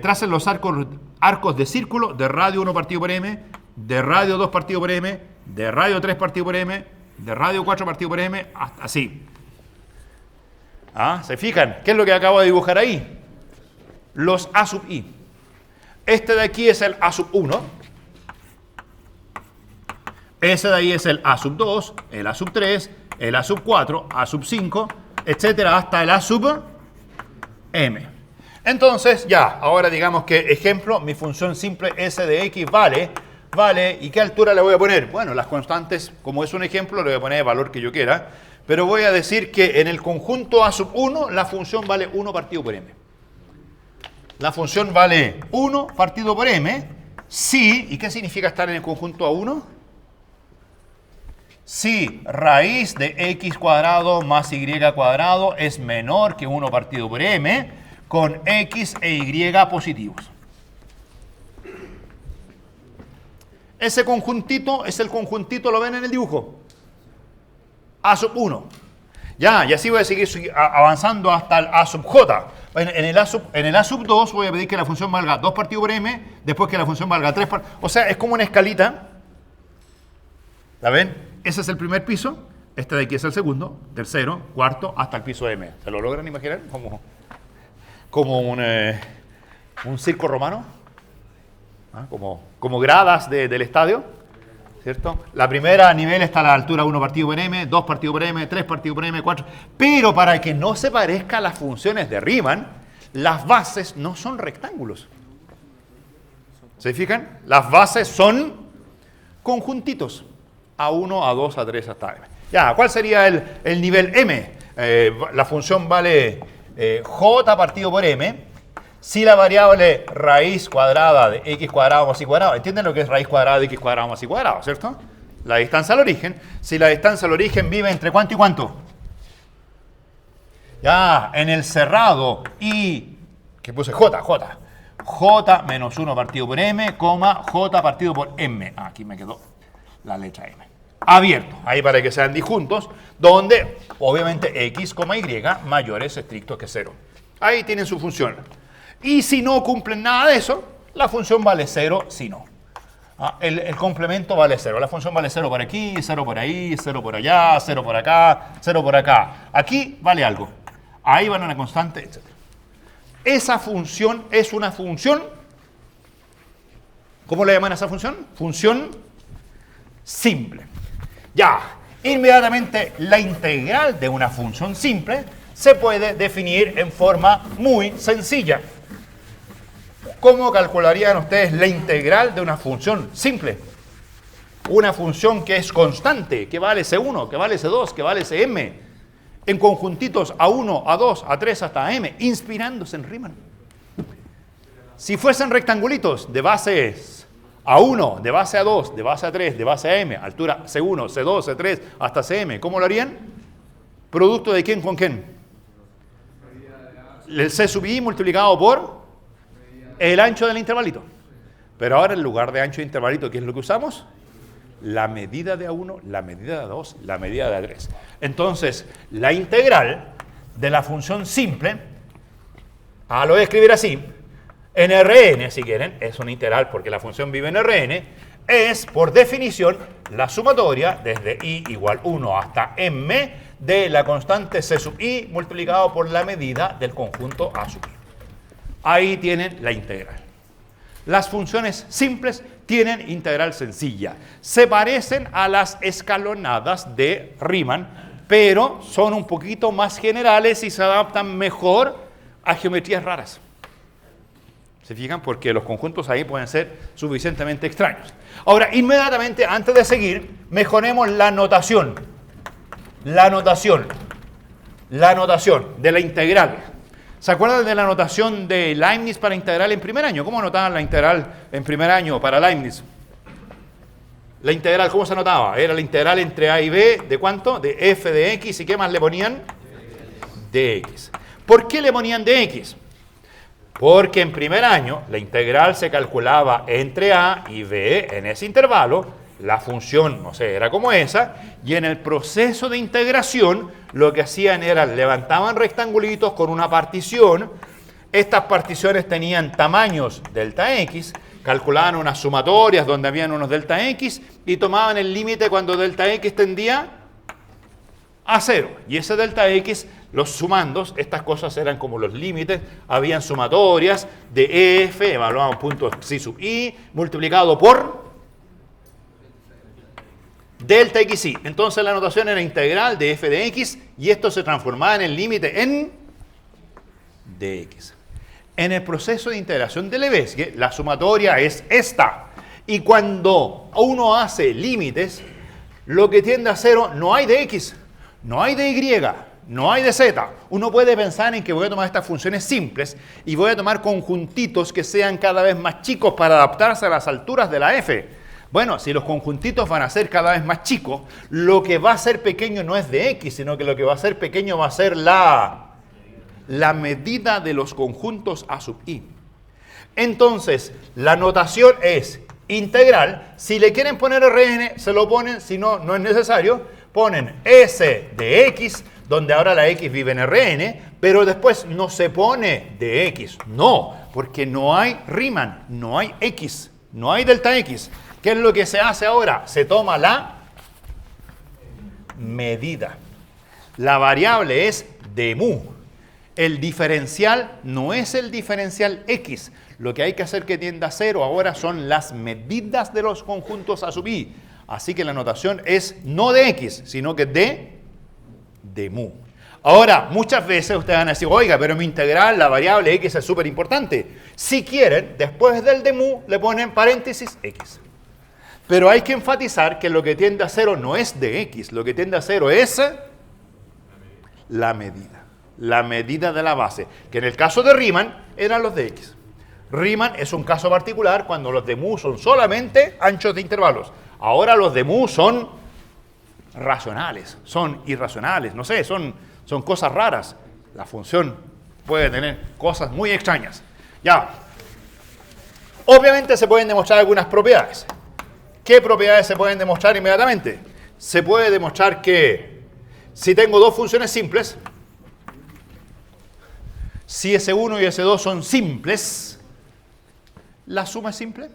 tracen los arcos de círculo de radio 1 partido por m, de radio 2 partido por m, de radio 3 partido por m, de radio 4 partido por m, hasta así. ¿Se fijan? ¿Qué es lo que acabo de dibujar ahí? Los a sub i. Este de aquí es el a sub 1. Ese de ahí es el a sub 2, el a sub 3, el a sub 4, a sub 5, etcétera, hasta el a sub m. Entonces, ya, ahora digamos que, ejemplo, mi función simple s de x vale, ¿y qué altura le voy a poner? Bueno, las constantes, como es un ejemplo, le voy a poner el valor que yo quiera, pero voy a decir que en el conjunto a sub 1, la función vale 1 partido por m. La función vale 1 partido por m, si, ¿y qué significa estar en el conjunto A1? Si raíz de x cuadrado más y cuadrado es menor que 1 partido por m, con x e y positivos. Ese conjuntito es el conjuntito, ¿lo ven en el dibujo? A sub 1. Ya, y así voy a seguir avanzando hasta el a sub j. En el a sub 2 voy a pedir que la función valga 2 partido por m, después que la función valga 3 partido. O sea, es como una escalita. ¿La ven? Ese es el primer piso, este de aquí es el segundo, tercero, cuarto, hasta el piso m. ¿Se lo logran imaginar? Como un circo romano, como gradas del estadio, ¿cierto? La primera nivel está a la altura 1 partido por m, 2 partido por m, 3 partido por m, 4. Pero para que no se parezca a las funciones de Riemann, las bases no son rectángulos. ¿Se fijan? Las bases son conjuntitos. A1, A2, A3, hasta M. Ya, ¿cuál sería el nivel M? La función vale J partido por M si la variable raíz cuadrada de x cuadrado más y cuadrado. ¿Entienden lo que es raíz cuadrada de x cuadrado más y cuadrado, cierto? La distancia al origen. Si la distancia al origen vive entre ¿cuánto y cuánto? Ya, en el cerrado y... ¿Qué puse? J menos 1 partido por M, J partido por M. Aquí me quedó la letra M. Abierto, ahí para que sean disjuntos, donde obviamente x, y mayores estrictos que 0. Ahí tienen su función. Y si no cumplen nada de eso, la función vale 0 si no. El complemento vale 0. La función vale 0 por aquí, 0 por ahí, 0 por allá, 0 por acá, 0 por acá. Aquí vale algo. Ahí van una constante, etc. Esa función es una función. ¿Cómo le llaman a esa función? Función simple. Ya, inmediatamente la integral de una función simple se puede definir en forma muy sencilla. ¿Cómo calcularían ustedes la integral de una función simple? Una función que es constante, que vale C1, que vale C2, que vale Cm, en conjuntitos A1, A2, A3 hasta M, inspirándose en Riemann. Si fuesen rectangulitos de bases A1, de base A2, de base A3, de base a M, altura C1, C2, C3, hasta Cm. ¿Cómo lo harían? ¿Producto de quién con quién? El C sub I multiplicado por el ancho del intervalito. Pero ahora en lugar de ancho de intervalito, ¿qué es lo que usamos? La medida de A1, la medida de A2, la medida de A3. Entonces, la integral de la función simple, lo voy a escribir así, en Rn, si quieren, es una integral porque la función vive en Rn, es, por definición, la sumatoria desde i igual 1 hasta m de la constante c sub i multiplicado por la medida del conjunto a sub i. Ahí tienen la integral. Las funciones simples tienen integral sencilla. Se parecen a las escalonadas de Riemann, pero son un poquito más generales y se adaptan mejor a geometrías raras. ¿Se fijan? Porque los conjuntos ahí pueden ser suficientemente extraños. Ahora, inmediatamente, antes de seguir, mejoremos la notación. La notación de la integral. ¿Se acuerdan de la notación de Leibniz para integral en primer año? ¿Cómo anotaban la integral en primer año para Leibniz? La integral, ¿cómo se anotaba? Era la integral entre a y b, ¿de cuánto? De f de x, ¿y qué más le ponían? De x. ¿Por qué le ponían de x? Porque en primer año la integral se calculaba entre a y b en ese intervalo, la función, no sé, era como esa, y en el proceso de integración lo que hacían era levantaban rectangulitos con una partición, estas particiones tenían tamaños delta x, calculaban unas sumatorias donde habían unos delta x y tomaban el límite cuando delta x tendía a 0, y ese delta x, los sumandos, estas cosas eran como los límites, habían sumatorias de f, evaluaban puntos psi sub i, multiplicado por delta xi. Entonces la notación era integral de f de x y esto se transformaba en el límite en dx. En el proceso de integración de Lebesgue, la sumatoria es esta. Y cuando uno hace límites, lo que tiende a 0 no hay de x, no hay de y, no hay de z. Uno puede pensar en que voy a tomar estas funciones simples y voy a tomar conjuntitos que sean cada vez más chicos para adaptarse a las alturas de la f. Bueno, si los conjuntitos van a ser cada vez más chicos, lo que va a ser pequeño no es de x, sino que lo que va a ser pequeño va a ser la medida de los conjuntos a sub i. Entonces, la notación es integral. Si le quieren poner Rn, se lo ponen, si no, no es necesario. Ponen S de x, donde ahora la x vive en Rn, pero después no se pone de x. No, porque no hay Riemann, no hay x, no hay delta x. ¿Qué es lo que se hace ahora? Se toma la medida. La variable es de mu. El diferencial no es el diferencial x. Lo que hay que hacer que tienda a 0 ahora son las medidas de los conjuntos a sub i. Así que la notación es no de x, sino que de mu. Ahora, muchas veces ustedes van a decir, oiga, pero mi integral, la variable x es súper importante. Si quieren, después del de mu, le ponen paréntesis x. Pero hay que enfatizar que lo que tiende a 0 no es de x, lo que tiende a 0 es la medida de la base, que en el caso de Riemann eran los de x. Riemann es un caso particular cuando los de mu son solamente anchos de intervalos. Ahora los de mu son racionales, son irracionales, no sé, son cosas raras. La función puede tener cosas muy extrañas. Ya, obviamente se pueden demostrar algunas propiedades. ¿Qué propiedades se pueden demostrar inmediatamente? Se puede demostrar que si tengo dos funciones simples, si S1 y S2 son simples, ¿la suma es simple?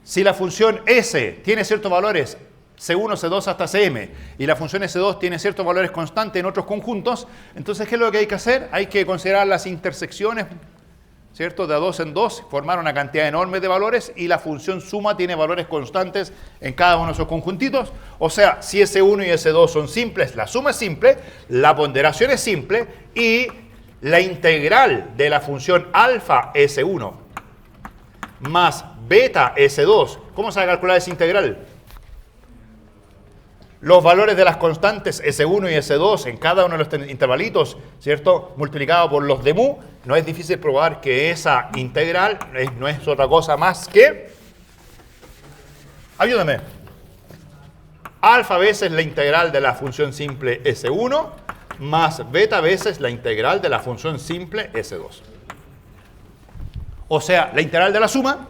Si la función S tiene ciertos valores, C1, C2 hasta Cm, y la función S2 tiene ciertos valores constantes en otros conjuntos, entonces, ¿qué es lo que hay que hacer? Hay que considerar las intersecciones, ¿cierto? De a 2 en 2, formar una cantidad enorme de valores y la función suma tiene valores constantes en cada uno de esos conjuntitos. O sea, si S1 y S2 son simples, la suma es simple, la ponderación es simple y la integral de la función alfa S1 más beta S2, ¿cómo se va a calcular esa integral? los valores de las constantes S1 y S2 en cada uno de los intervalitos, ¿cierto? Multiplicado por los de mu, no es difícil probar que esa integral no es otra cosa más que, ayúdame, alfa veces la integral de la función simple S1 más beta veces la integral de la función simple S2. O sea, la integral de la suma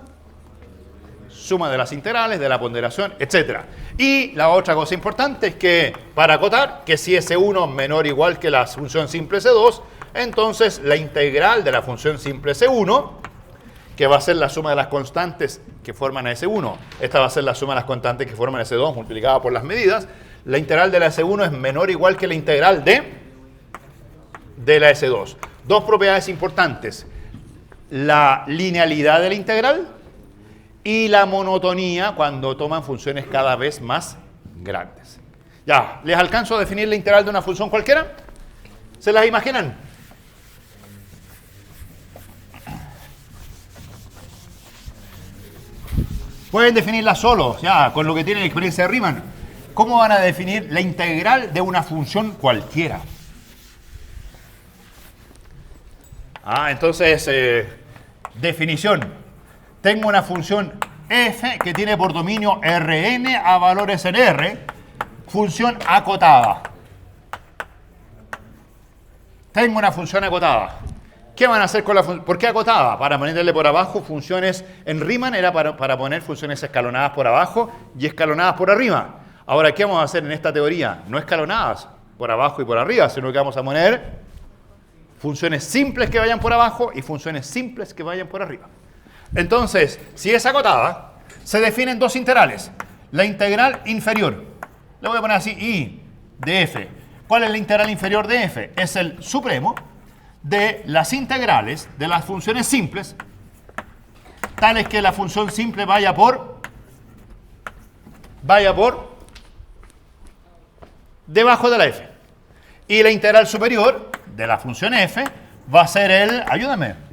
de las integrales, de la ponderación, etc. Y la otra cosa importante es que, para acotar, que si S1 menor o igual que la función simple S2, entonces la integral de la función simple S1, que va a ser la suma de las constantes que forman a S1, esta va a ser la suma de las constantes que forman a S2 multiplicada por las medidas, la integral de la S1 es menor o igual que la integral de la S2. Dos propiedades importantes: la linealidad de la integral y la monotonía cuando toman funciones cada vez más grandes. Ya, ¿les alcanzo a definir la integral de una función cualquiera? ¿Se las imaginan? Pueden definirla solos, ya, con lo que tienen experiencia de Riemann. ¿Cómo van a definir la integral de una función cualquiera? Entonces, definición. Tengo una función f que tiene por dominio Rn a valores en R, función acotada. Tengo una función acotada. ¿Qué van a hacer con la función? ¿Por qué acotada? Para ponerle por abajo funciones. En Riemann era para poner funciones escalonadas por abajo y escalonadas por arriba. Ahora, ¿qué vamos a hacer en esta teoría? No escalonadas por abajo y por arriba, sino que vamos a poner funciones simples que vayan por abajo y funciones simples que vayan por arriba. Entonces, si es acotada, se definen dos integrales. La integral inferior, le voy a poner así, I de f. ¿Cuál es la integral inferior de f? Es el supremo de las integrales de las funciones simples, tales que la función simple vaya por debajo de la f. Y la integral superior de la función f va a ser el, ayúdame,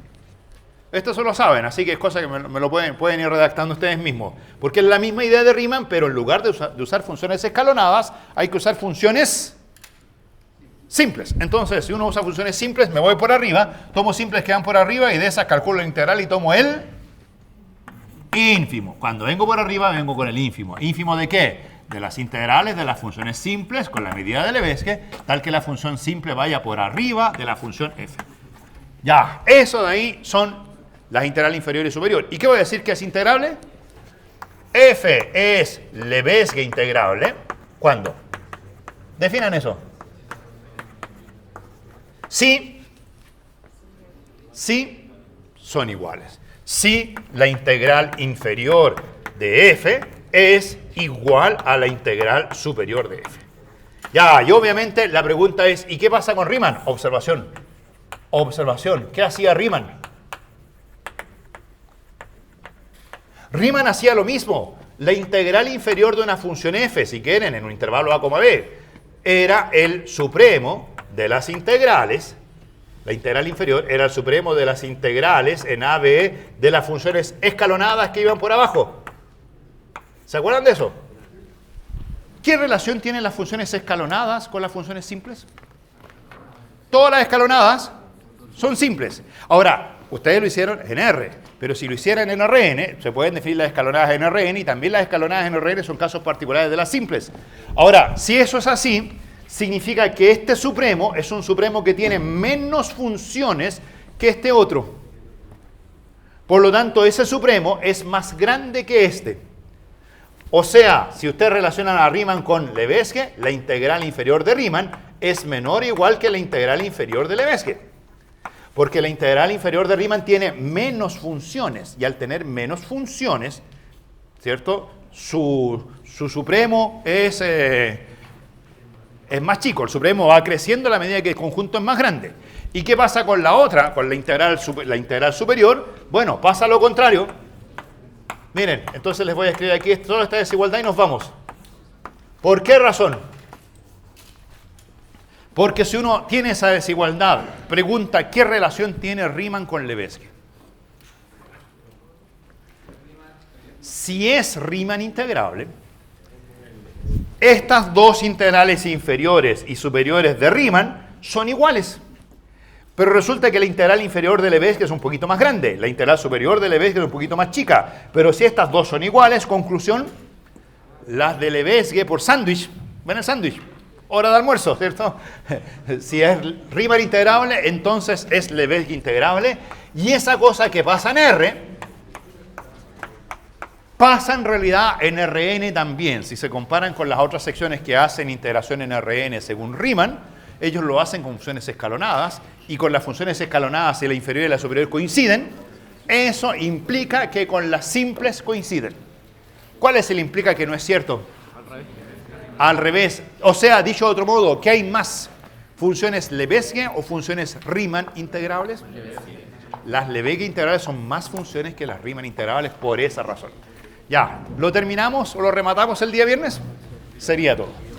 esto se lo saben, así que es cosa que me lo pueden ir redactando ustedes mismos. Porque es la misma idea de Riemann, pero en lugar de usar funciones escalonadas, hay que usar funciones simples. Entonces, si uno usa funciones simples, me voy por arriba, tomo simples que van por arriba y de esas calculo la integral y tomo el ínfimo. Cuando vengo por arriba, vengo con el ínfimo. ¿Ínfimo de qué? De las integrales de las funciones simples con la medida de Lebesgue, tal que la función simple vaya por arriba de la función f. Ya, eso de ahí son las integrales inferior y superior. ¿Y qué voy a decir que es integrable? F es Lebesgue integrable. ¿Cuándo? Definan eso. Si son iguales. Si la integral inferior de f es igual a la integral superior de f. Ya, y obviamente la pregunta es, ¿y qué pasa con Riemann? Observación. Observación. ¿Qué hacía Riemann? Riemann hacía lo mismo. La integral inferior de una función f, si quieren, en un intervalo a, b, era el supremo de las integrales. La integral inferior era el supremo de las integrales en a, b de las funciones escalonadas que iban por abajo. ¿Se acuerdan de eso? ¿Qué relación tienen las funciones escalonadas con las funciones simples? Todas las escalonadas son simples. Ahora, ustedes lo hicieron en R, pero si lo hicieran en Rn, se pueden definir las escalonadas en Rn y también las escalonadas en Rn son casos particulares de las simples. Ahora, si eso es así, significa que este supremo es un supremo que tiene menos funciones que este otro. Por lo tanto, ese supremo es más grande que este. O sea, si ustedes relacionan a Riemann con Lebesgue, la integral inferior de Riemann es menor o igual que la integral inferior de Lebesgue. Porque la integral inferior de Riemann tiene menos funciones. Y al tener menos funciones, ¿cierto? Su supremo es más chico. El supremo va creciendo a la medida que el conjunto es más grande. ¿Y qué pasa con la otra, con la integral superior? Bueno, pasa lo contrario. Miren, entonces les voy a escribir aquí toda esta desigualdad y nos vamos. ¿Por qué razón? Porque si uno tiene esa desigualdad, pregunta ¿qué relación tiene Riemann con Lebesgue? Si es Riemann integrable, estas dos integrales inferiores y superiores de Riemann son iguales. Pero resulta que la integral inferior de Lebesgue es un poquito más grande, la integral superior de Lebesgue es un poquito más chica. Pero si estas dos son iguales, conclusión, las de Lebesgue por sándwich, ven el sándwich, hora de almuerzo, ¿cierto? Si es Riemann integrable, entonces es Lebesgue integrable. Y esa cosa que pasa en R, pasa en realidad en Rn también. Si se comparan con las otras secciones que hacen integración en Rn según Riemann, ellos lo hacen con funciones escalonadas, y con las funciones escalonadas, si la inferior y la superior coinciden, eso implica que con las simples coinciden. ¿Cuál es el implica que no es cierto? Al revés. O sea, dicho de otro modo, ¿qué hay más? ¿Funciones Lebesgue o funciones Riemann integrables? Las Lebesgue integrales son más funciones que las Riemann integrables por esa razón. Ya, ¿lo terminamos o lo rematamos el día viernes? Sería todo.